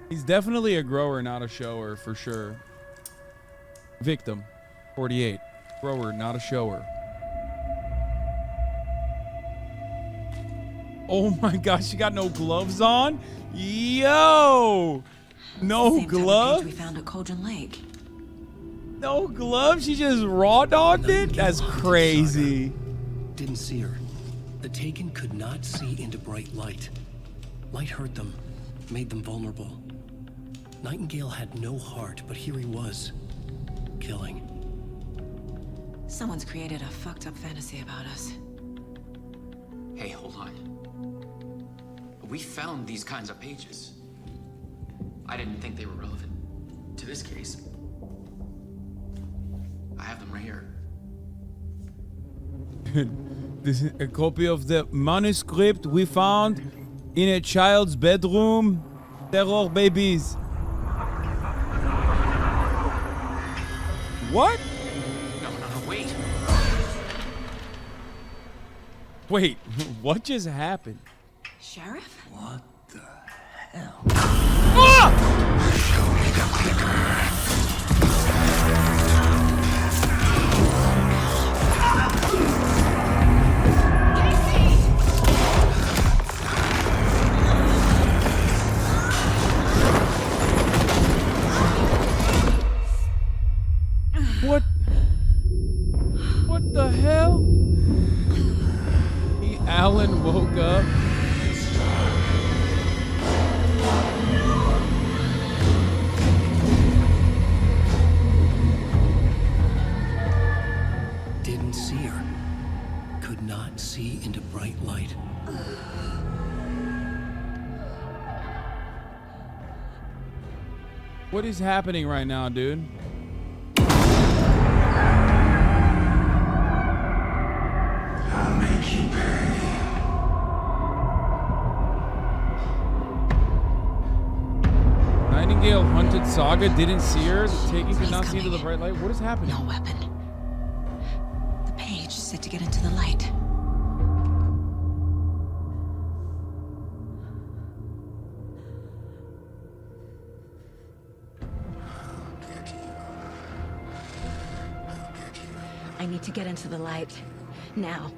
He's definitely a grower, not a shower, for sure. Victim, 48. Grower, not a shower. Oh my gosh, she got no gloves on? Yo! No Same glove? type of page we found at Cauldron Lake. No gloves? She just raw dogged it? That's crazy. Didn't see her. The Taken could not see into bright light. Light hurt them, made them vulnerable. Nightingale had no heart, but here he was, killing. Someone's created a fucked up fantasy about us. Hey, hold on. We found these kinds of pages. I didn't think they were relevant to this case. I have them right here. This is a copy of the manuscript we found in a child's bedroom. Terror babies. What? No, wait. Wait, what just happened? Sheriff? What the hell? Ah! What the hell? Alan woke up. Didn't see her. Could not see into bright light. What is happening right now, dude? I'll make you pay. Nightingale hunted Saga, didn't see her. The taking could not see into the bright light. What is happening? No weapon. The page said to get into the light. I need to get into the light. Now.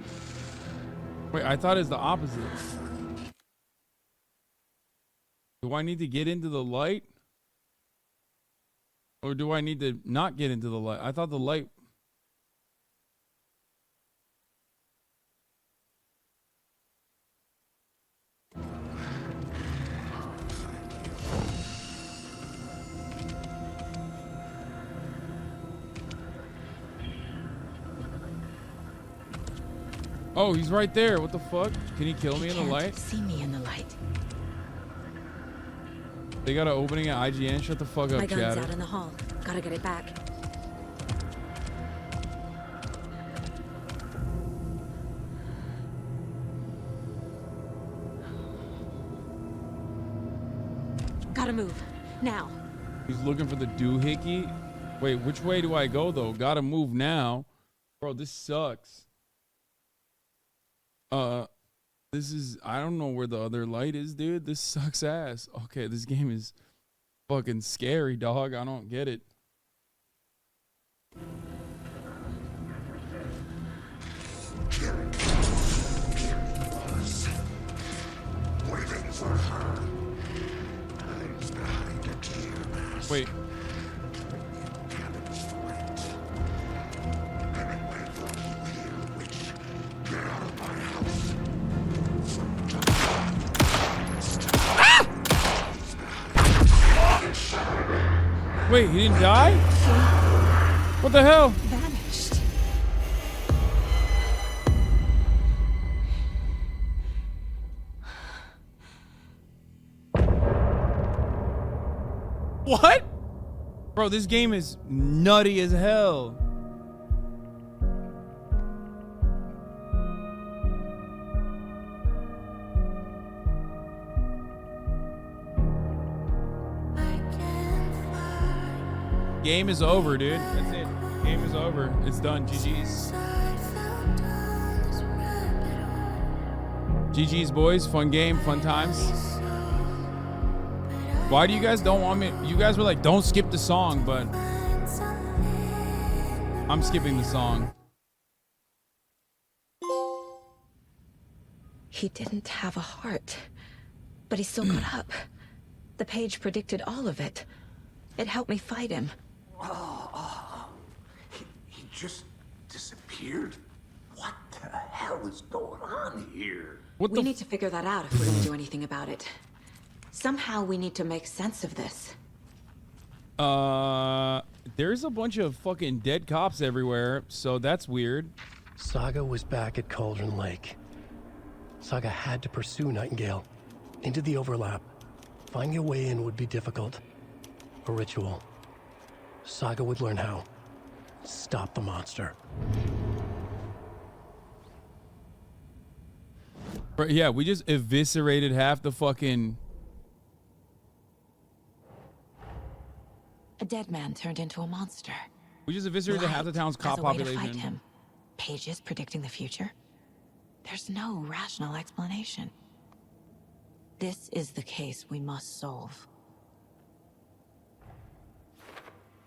Wait, I thought it's the opposite. Do I need to get into the light? Or do I need to not get into the light? I thought the light... Oh, he's right there. What the fuck? Can he kill me in the light? See me in the light. They got an opening at IGN. Shut the fuck up, My gun's chatter. out in the hall. Gotta get it back. Gotta move. Now. He's looking for the doohickey. Wait, which way do I go, though? Gotta move now. Bro, this sucks. This is... I don't know where the other light is, dude. This sucks ass. Okay, this game is fucking scary, dog. I don't get it. Waiting for her. Hides behind a deer mask. Wait. Cannon's flint. Hemingway brought you here, witch. Get out of my house. Wait, he didn't die? What the hell? Vanished. What? Bro, this game is nutty as hell. Game is over, dude. That's it. Game is over. It's done. GG's. GG's, boys. Fun game. Fun times. Why do you guys don't want me? You guys were like, don't skip the song, but I'm skipping the song. He didn't have a heart, but he still got up. The page predicted all of it. It helped me fight him. He just disappeared? What the hell is going on here? We need to figure that out if we're going to do anything about it. Somehow we need to make sense of this. There's a bunch of fucking dead cops everywhere, so that's weird. Saga was back at Cauldron Lake. Saga had to pursue Nightingale into the overlap. Finding a way in would be difficult. A ritual. Saga would learn how. Stop the monster. But yeah, we just eviscerated half the fucking... A dead man turned into a monster. We just eviscerated half the town's cop as a way to population. fight him. Pages predicting the future? There's no rational explanation. This is the case we must solve.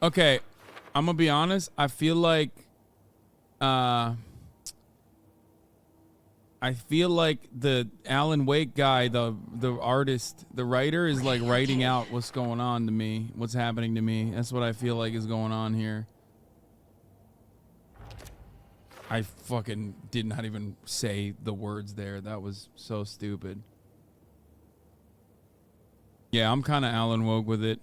Okay, I'm gonna be honest. I feel like the Alan Wake guy, the artist, the writer, is like writing out what's going on to me, what's happening to me. That's what I feel like is going on here. I fucking did not even say the words there. That was so stupid. Yeah, I'm kind of Alan Woke with it.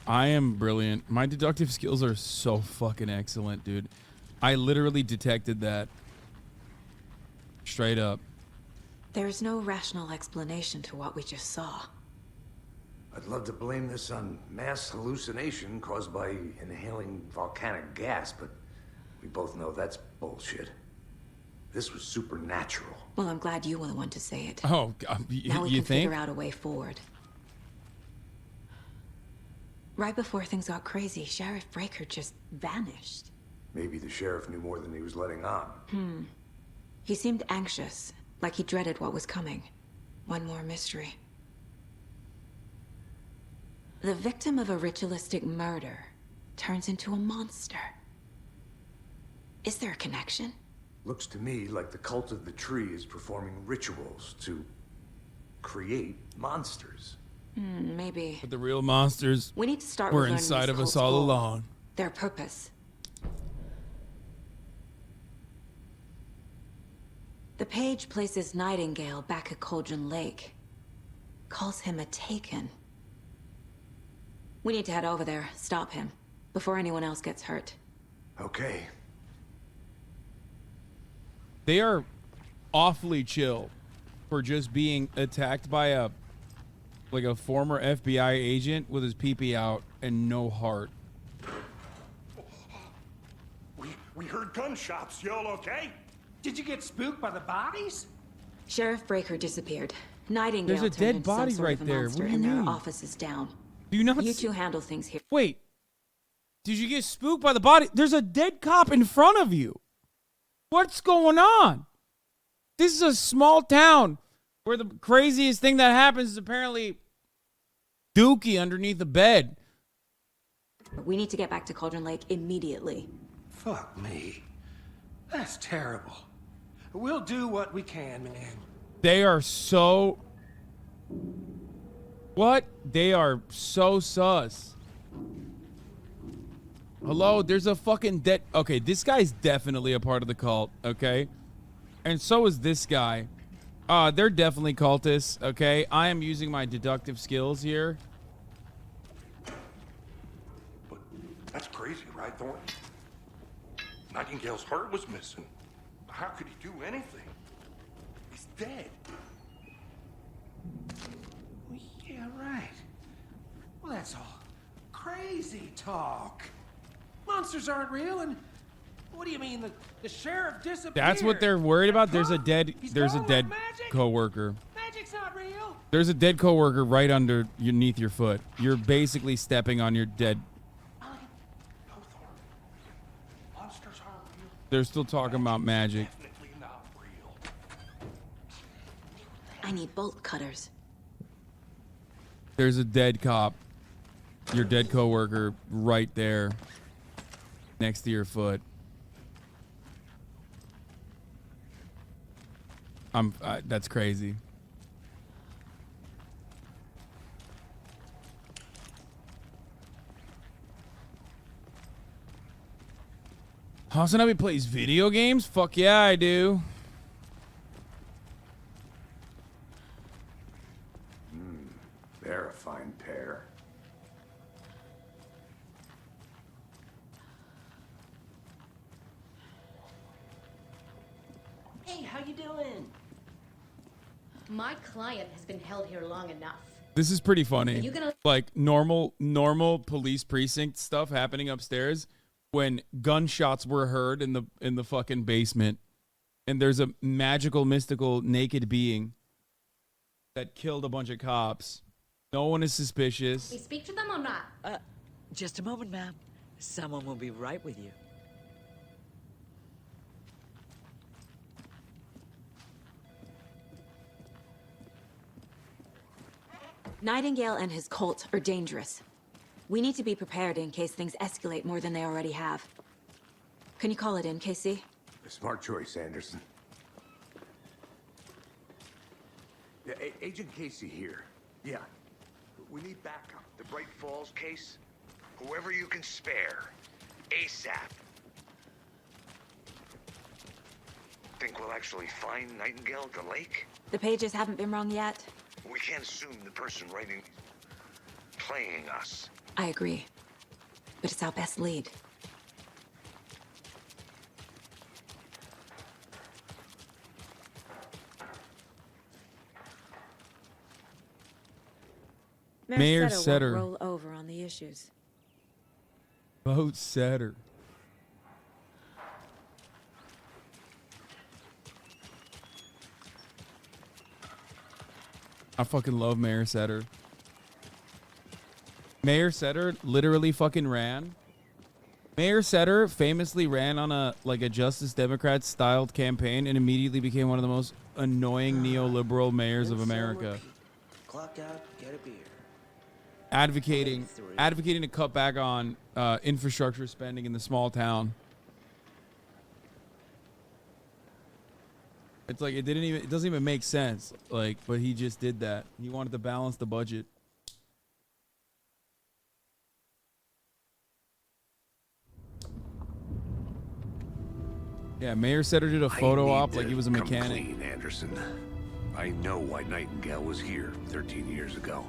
I am brilliant. My deductive skills are so fucking excellent, dude. I literally detected that. Straight up. There's no rational explanation to what we just saw. I'd love to blame this on mass hallucination caused by inhaling volcanic gas, but we both know that's bullshit. This was supernatural. Well, I'm glad you were the one to say it. Oh, now we you can think? figure out a way forward. Right before things got crazy, Sheriff Breaker just vanished. Maybe the sheriff knew more than he was letting on. He seemed anxious, like he dreaded what was coming. One more mystery. The victim of a ritualistic murder turns into a monster. Is there a connection? Looks to me like the cult of the tree is performing rituals to create monsters. Maybe. But the real monsters We need to start were with learning inside these of us cults' all goal, along. Their purpose. The page places Nightingale back at Cauldron Lake. Calls him a Taken. We need to head over there, stop him, before anyone else gets hurt. Okay. They are awfully chill for just being attacked by a former FBI agent with his pee-pee out and no heart. We heard gunshots. Y'all okay? Did you get spooked by the bodies? Sheriff Breaker disappeared. Nightingale There's a turned dead into some body sort right of a there. monster, What do you and mean? their office is down. Do you not You see- two handle things here. Wait. Did you get spooked by the body? There's a dead cop in front of you. What's going on? This is a small town where the craziest thing that happens is apparently Dookie underneath the bed. We need to get back to Cauldron Lake immediately. Fuck me. That's terrible. We'll do what we can, man. They are so... What? They are so sus. Hello? There's a fucking dead... Okay, this guy's definitely a part of the cult, okay? And so is this guy. They're definitely cultists, okay? I am using my deductive skills here. But that's crazy, right, Thornton? Nightingale's heart was missing. How could he do anything? He's dead. Well, yeah, right. Well, that's all crazy talk. Monsters aren't real, and what do you mean the sheriff disappeared? That's what they're worried about. There's a dead magic? coworker. Magic's not real. There's a dead coworker right underneath your foot. You're basically stepping on your dead. Monsters aren't real. They're still talking about magic. Definitely not real. I need bolt cutters. There's a dead cop. Your dead coworker right there. Next to your foot. That's crazy. Hasanabi plays video games? Fuck yeah, I do. They're a fine pair. Hey, how you doing? My client has been held here long enough. This is pretty funny. Are you gonna- Like normal police precinct stuff happening upstairs when gunshots were heard in the fucking basement, and there's a magical, mystical, naked being that killed a bunch of cops. No one is suspicious. We speak to them or not? Just a moment, ma'am. Someone will be right with you. Nightingale and his cult are dangerous. We need to be prepared in case things escalate more than they already have. Can you call it in, Casey? Smart choice, Anderson. Yeah, Agent Casey here. Yeah. We need backup. The Bright Falls case? Whoever you can spare. ASAP. Think we'll actually find Nightingale at the lake? The pages haven't been wrong yet. We can't assume the person writing playing us. I agree. But it's our best lead. Mayor Setter Setter. won't roll over on the issues. Vote Setter. I fucking love Mayor Setter. Mayor Setter literally fucking ran. Mayor Setter famously ran on a Justice Democrat styled campaign and immediately became one of the most annoying neoliberal mayors of America. Clock out, get a beer. Advocating to cut back on infrastructure spending in the small town. It's like it doesn't even make sense. Like, but he just did that. He wanted to balance the budget. Yeah, Mayor Setter did a photo op like he was a mechanic. Come clean, Anderson. I know why Nightingale was here 13 years ago.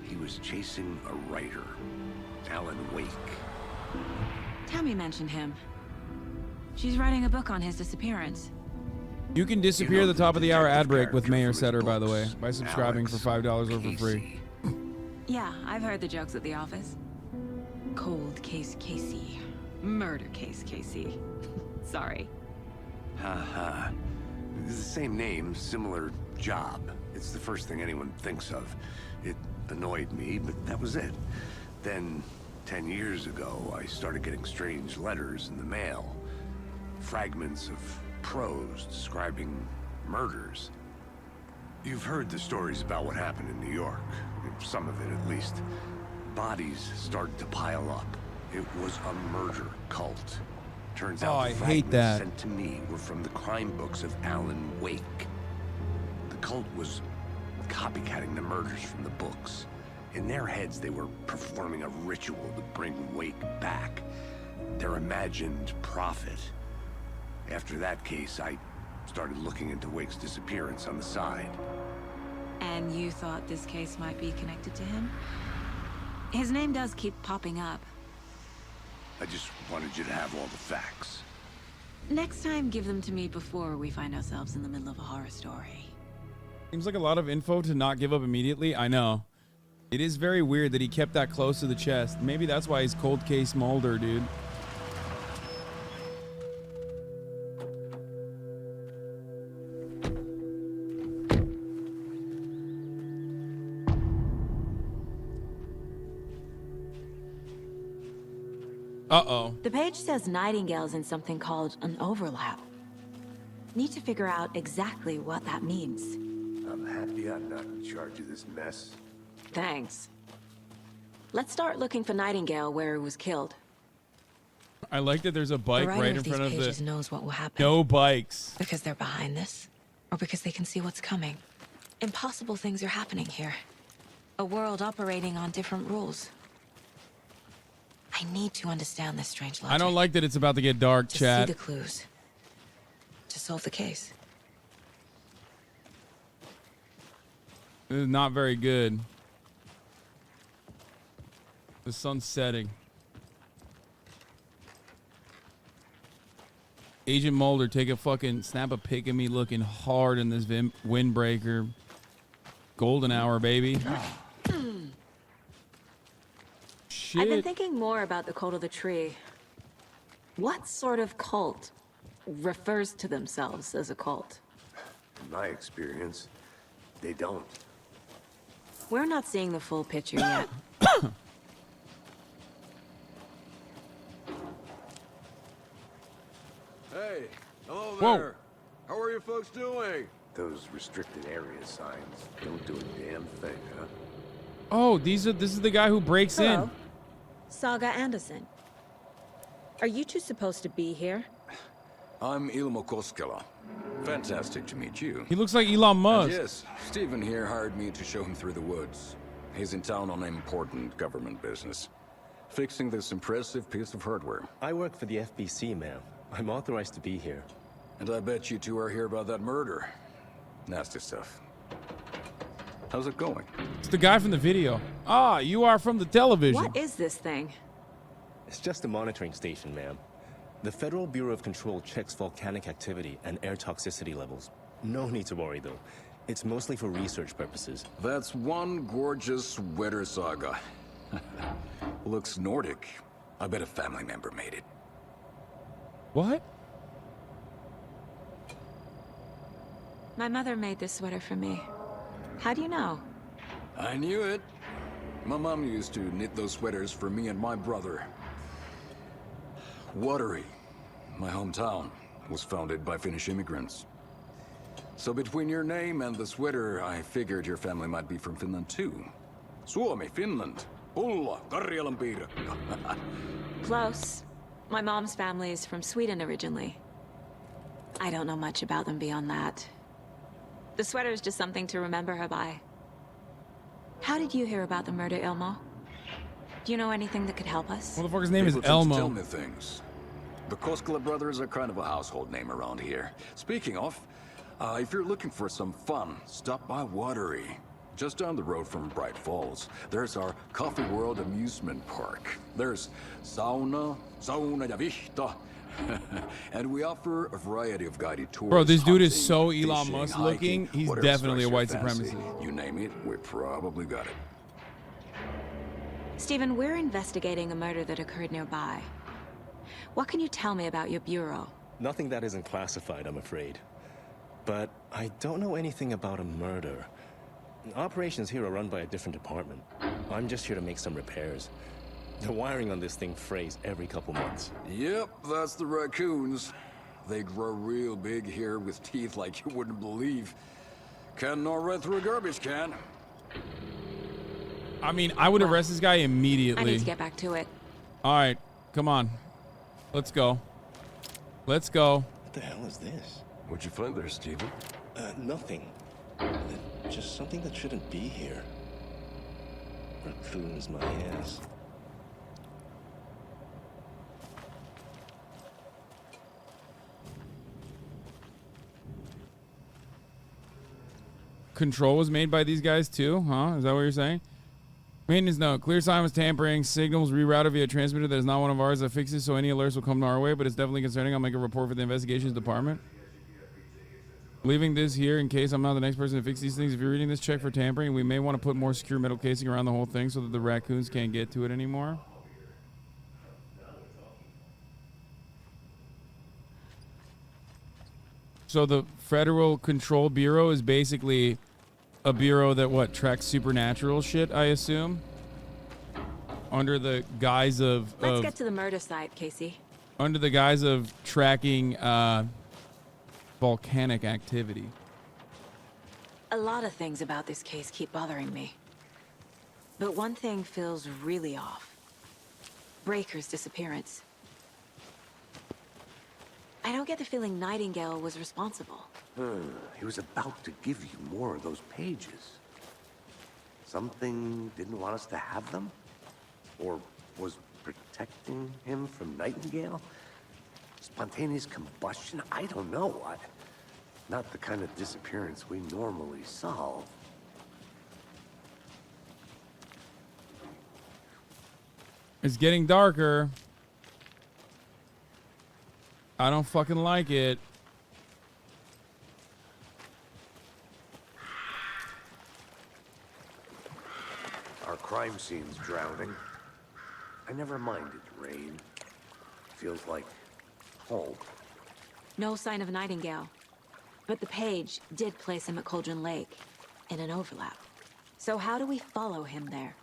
He was chasing a writer, Alan Wake. Tammy mentioned him. She's writing a book on his disappearance. You can disappear the top of the hour ad break with Mayor Setter, by the way, by subscribing for $5 or for free. Yeah, I've heard the jokes at the office. Cold case Casey. Murder case Casey. Sorry. Haha. It's the same name, similar job. It's the first thing anyone thinks of. It annoyed me, but that was it. Then, 10 years ago, I started getting strange letters in the mail. Fragments of prose describing murders. You've heard the stories about what happened in New York. Some of it, at least. Bodies started to pile up. It was a murder cult. Turns out I the hate fragments that. sent to me were from the crime books of Alan Wake. The cult was copycatting the murders from the books. In their heads, they were performing a ritual to bring Wake back. Their imagined prophet. After that case, I started looking into Wake's disappearance on the side. And you thought this case might be connected to him? His name does keep popping up. I just wanted you to have all the facts. Next time, give them to me before we find ourselves in the middle of a horror story. Seems like a lot of info to not give up immediately. I know. It is very weird that he kept that close to the chest. Maybe that's why he's cold case Mulder, dude. Uh-oh. The page says Nightingale's in something called an overlap. Need to figure out exactly what that means. I'm happy I'm not in charge of this mess. Thanks. Let's start looking for Nightingale where he was killed. I like that there's a bike The writer right of in front these of pages the... knows what will happen. No bikes. Because they're behind this, or because they can see what's coming. Impossible things are happening here. A world operating on different rules. I need to understand this strange logic. I don't like that it's about to get dark, to chat. see the clues. To solve the case. This is not very good. The sun's setting. Agent Mulder, take a fucking snap a pic of me looking hard in this windbreaker. Golden hour, baby. Shit. I've been thinking more about the cult of the tree. What sort of cult refers to themselves as a cult? In my experience, they don't. We're not seeing the full picture yet. Hey, hello Whoa. there. How are you folks doing? Those restricted area signs don't do a damn thing, huh? Oh, this is the guy who breaks Hello. in. Saga Anderson. Are you two supposed to be here? I'm Ilmo Koskela. Fantastic to meet you. He looks like Elon Musk. And yes, Stephen here hired me to show him through the woods. He's in town on important government business. Fixing this impressive piece of hardware. I work for the FBC, ma'am. I'm authorized to be here. And I bet you two are here about that murder. Nasty stuff. How's it going? It's the guy from the video. Ah, you are from the television. What is this thing? It's just a monitoring station, ma'am. The Federal Bureau of Control checks volcanic activity and air toxicity levels. No need to worry, though. It's mostly for research purposes. That's one gorgeous weather saga. Looks Nordic. I bet a family member made it. What? My mother made this sweater for me. How do you know? I knew it. My mom used to knit those sweaters for me and my brother. Watery, my hometown, was founded by Finnish immigrants. So between your name and the sweater, I figured your family might be from Finland too. Suomi, Finland. Pulla, Karjalan piirakka. Close. My mom's family is from Sweden originally. I don't know much about them beyond that. The sweater is just something to remember her by. How did you hear about the murder, Ilmo? Do you know anything that could help us? Motherfucker's name is People tend to tell Elmo. me things. The Koskela brothers are kind of a household name around here. Speaking of, if you're looking for some fun, stop by Watery. Just down the road from Bright Falls, there's our Coffee World amusement park. There's sauna ja vihta. And we offer a variety of guided tours. Bro, this dude is hunting, so Elon fishing, Musk hiking, looking. He's whatever definitely a strikes white your fancy. supremacist. You name it, we probably got it. Stephen, we're investigating a murder that occurred nearby. What can you tell me about your bureau? Nothing that isn't classified, I'm afraid. But I don't know anything about a murder. Operations here are run by a different department. I'm just here to make some repairs. The wiring on this thing frays every couple months. Yep, that's the raccoons. They grow real big here with teeth like you wouldn't believe. Can nor right through a garbage can. I mean, I would arrest this guy immediately. I need to get back to it. All right, come on. Let's go. Let's go. What the hell is this? What'd you find there, Stephen? Nothing. Just something that shouldn't be here. Raccoons, my ass. Control was made by these guys too, huh? Is that what you're saying? Maintenance note. Clear sign was tampering. Signals rerouted via transmitter that is not one of ours that fixes, so any alerts will come our way, but it's definitely concerning. I'll make a report for the investigations department. Leaving this here in case I'm not the next person to fix these things. If you're reading this, check for tampering. We may want to put more secure metal casing around the whole thing so that the raccoons can't get to it anymore. So the Federal Control Bureau is basically a bureau that, what, tracks supernatural shit, I assume? Under the guise of... Let's get to the murder site, Casey. Under the guise of tracking volcanic activity. A lot of things about this case keep bothering me. But one thing feels really off. Breaker's disappearance. I don't get the feeling Nightingale was responsible. He was about to give you more of those pages. Something didn't want us to have them? Or was protecting him from Nightingale? Spontaneous combustion? I don't know. Not the kind of disappearance we normally solve. It's getting darker. I don't fucking like it. Our crime scene's drowning. I never minded rain. Feels like home. No sign of Nightingale. But the page did place him at Cauldron Lake, in an overlap. So how do we follow him there?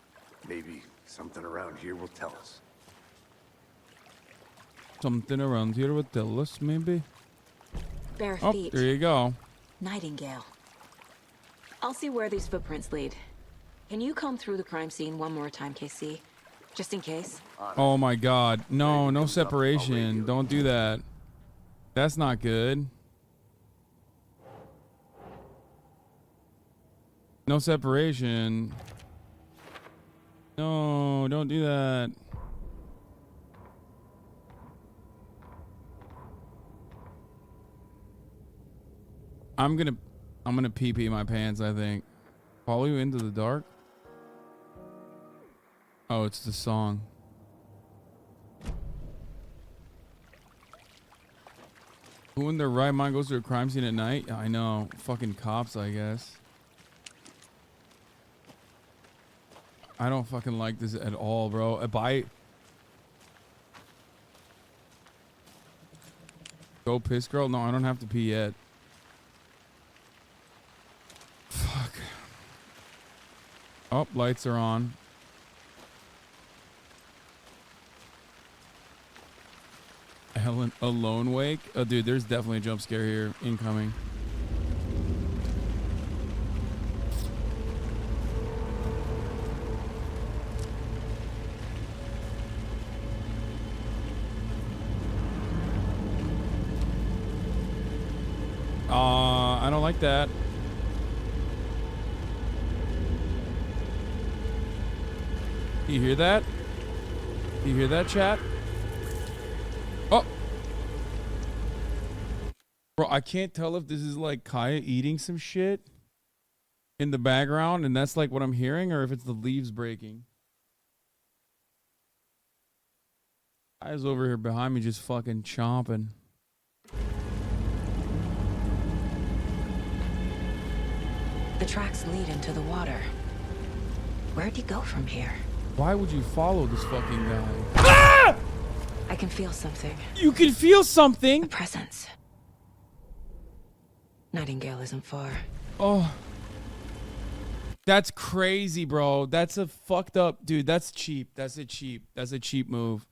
Maybe something around here will tell us. Something around here will tell us, maybe. Bare Oh, feet. there you go. Nightingale. I'll see where these footprints lead. Can you comb through the crime scene one more time, KC? Just in case? Oh my god. No, no separation. Don't do that. That's not good. No separation. No, don't do that. I'm gonna pee my pants, I think. Follow you into the dark? Oh, it's the song. Who in their right mind goes to a crime scene at night? I know. Fucking cops, I guess. I don't fucking like this at all, bro. Go piss, girl? No, I don't have to pee yet. Fuck. Oh, lights are on. Helen, a lone wake? Oh, dude, there's definitely a jump scare here incoming. I don't like that. You hear that? You hear that, chat? Oh! Bro, I can't tell if this is like Kaya eating some shit in the background and that's like what I'm hearing, or if it's the leaves breaking. Kaya's over here behind me just fucking chomping. The tracks lead into the water. Where'd he go from here? Why would you follow this fucking guy? Ah! I can feel something. You can feel something? A presence. Nightingale isn't far. Oh. That's crazy, bro. That's a fucked up... Dude, that's cheap. That's a cheap move.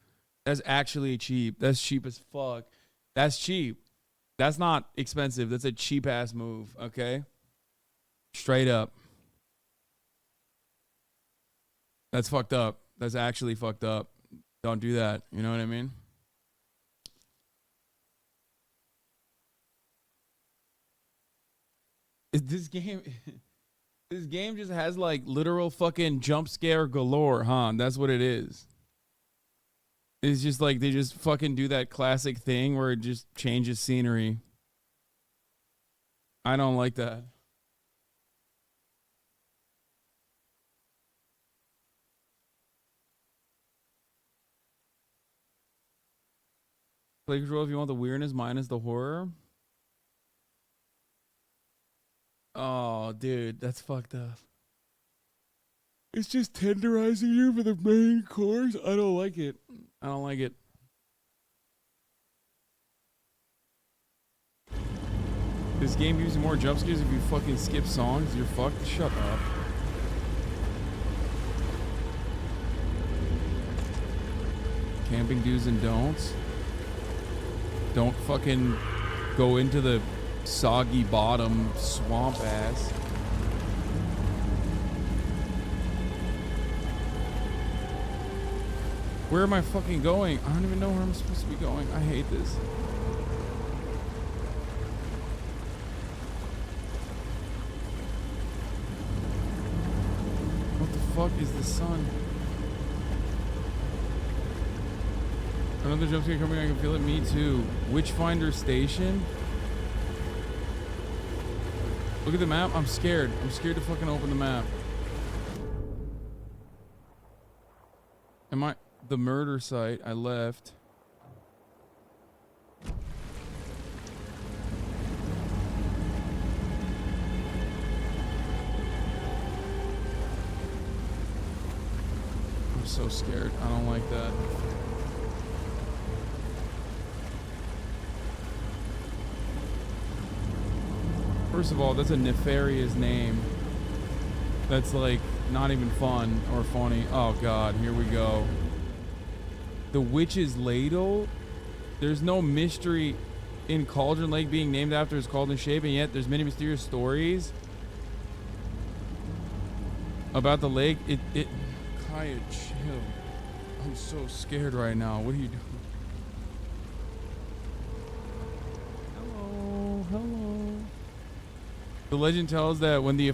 That's actually cheap. That's cheap as fuck. That's cheap. That's not expensive. That's a cheap-ass move, okay? Straight up. That's fucked up. That's actually fucked up. Don't do that. You know what I mean? This game... This game just has like literal fucking jump scare galore, huh? That's what it is. It's just like they just fucking do that classic thing where it just changes scenery. I don't like that. Play control if you want the weirdness minus the horror. Oh, dude, that's fucked up. It's just tenderizing you for the main course. I don't like it. I don't like it. This game gives you more jump scares if you fucking skip songs. You're fucked. Shut up. Camping do's and don'ts. Don't fucking go into the soggy bottom swamp ass. Where am I fucking going? I don't even know where I'm supposed to be going. I hate this. What the fuck is the sun? Another jump scare coming. I can feel it. Me too. Witchfinder Station. Look at the map. I'm scared. I'm scared to fucking open the map. Am I the murder site? I left. I'm so scared. I don't like that. First of all, that's a nefarious name. That's like not even fun or funny. Oh god, here we go. The Witch's Ladle? There's no mystery in Cauldron Lake being named after its cauldron shape, and yet there's many mysterious stories about the lake. Kaya, chill. I'm so scared right now. What are you doing? Hello. The legend tells that when the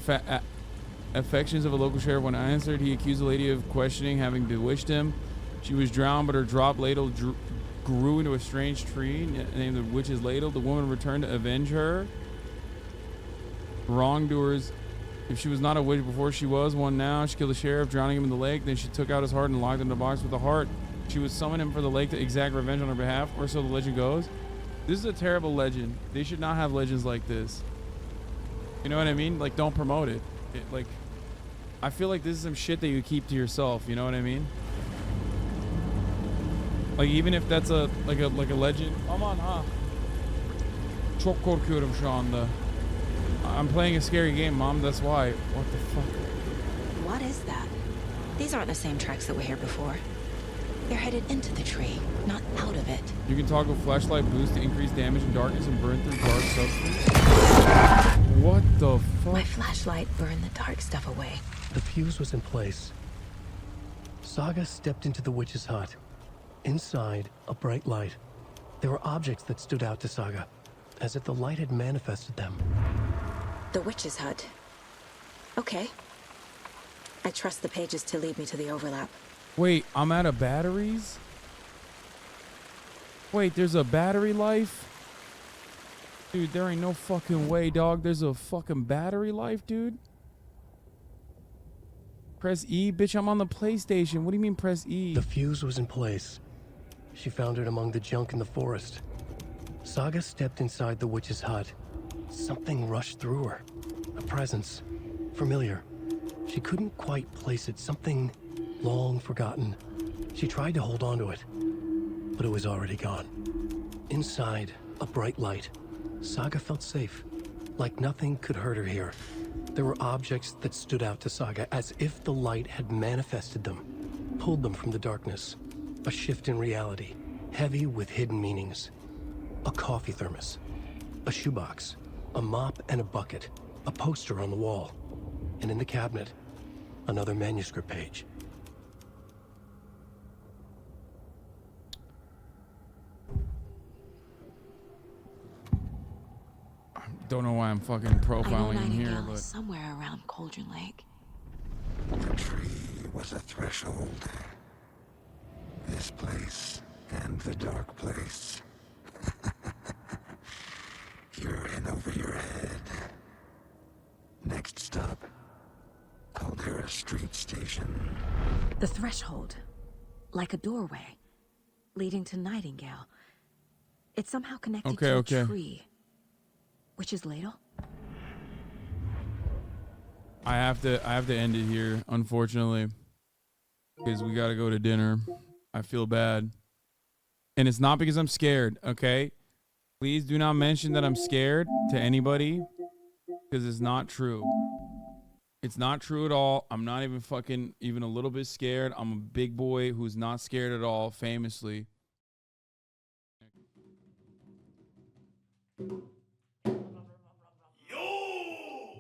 affections of a local sheriff went unanswered, he accused the lady of questioning having bewitched him. She was drowned, but her drop ladle grew into a strange tree named the Witch's Ladle. The woman returned to avenge her wrongdoers. If she was not a witch before, she was one now. She killed the sheriff, drowning him in the lake. Then she took out his heart and locked him in a box with the heart. She would summon him for the lake to exact revenge on her behalf, or so the legend goes. This is a terrible legend. They should not have legends like this. You know what I mean? Like, don't promote it. Like, I feel like this is some shit that you keep to yourself. You know what I mean? Like, even if that's a legend. Aman ha. Çok korkuyorum şu anda. I'm playing a scary game, Mom. That's why. What the fuck? What is that? These aren't the same tracks that were here before. They're headed into the tree, not out of it. You can toggle flashlight boost to increase damage in darkness and burn through dark substance. What the fuck? My flashlight burned the dark stuff away. The fuse was in place. Saga stepped into the witch's hut. Inside, a bright light. There were objects that stood out to Saga, as if the light had manifested them. The witch's hut. Okay. I trust the pages to lead me to the overlap. Wait, I'm out of batteries? Wait, there's a battery life? Dude, there ain't no fucking way, dog. There's a fucking battery life, dude. Press E? Bitch, I'm on the PlayStation. What do you mean press E? The fuse was in place. She found it among the junk in the forest. Saga stepped inside the witch's hut. Something rushed through her. A presence. Familiar. She couldn't quite place it. Something long forgotten. She tried to hold on to it, but it was already gone. Inside, a bright light. Saga felt safe, like nothing could hurt her here. There were objects that stood out to Saga, as if the light had manifested them, pulled them from the darkness. A shift in reality, heavy with hidden meanings. A coffee thermos, a shoebox, a mop and a bucket, a poster on the wall, and in the cabinet, another manuscript page. Don't know why I'm fucking profiling in here, Nightingale but is somewhere around Cauldron Lake. The tree was a threshold. This place and the dark place. You're in over your head. Next stop, Caldera Street Station. The threshold. Like a doorway. Leading to Nightingale. It's somehow connected to a tree. Witch's Ladle? I have to end it here, unfortunately. Because we gotta go to dinner. I feel bad. And it's not because I'm scared, okay? Please do not mention that I'm scared to anybody. Because it's not true. It's not true at all. I'm not even fucking even a little bit scared. I'm a big boy who's not scared at all, famously.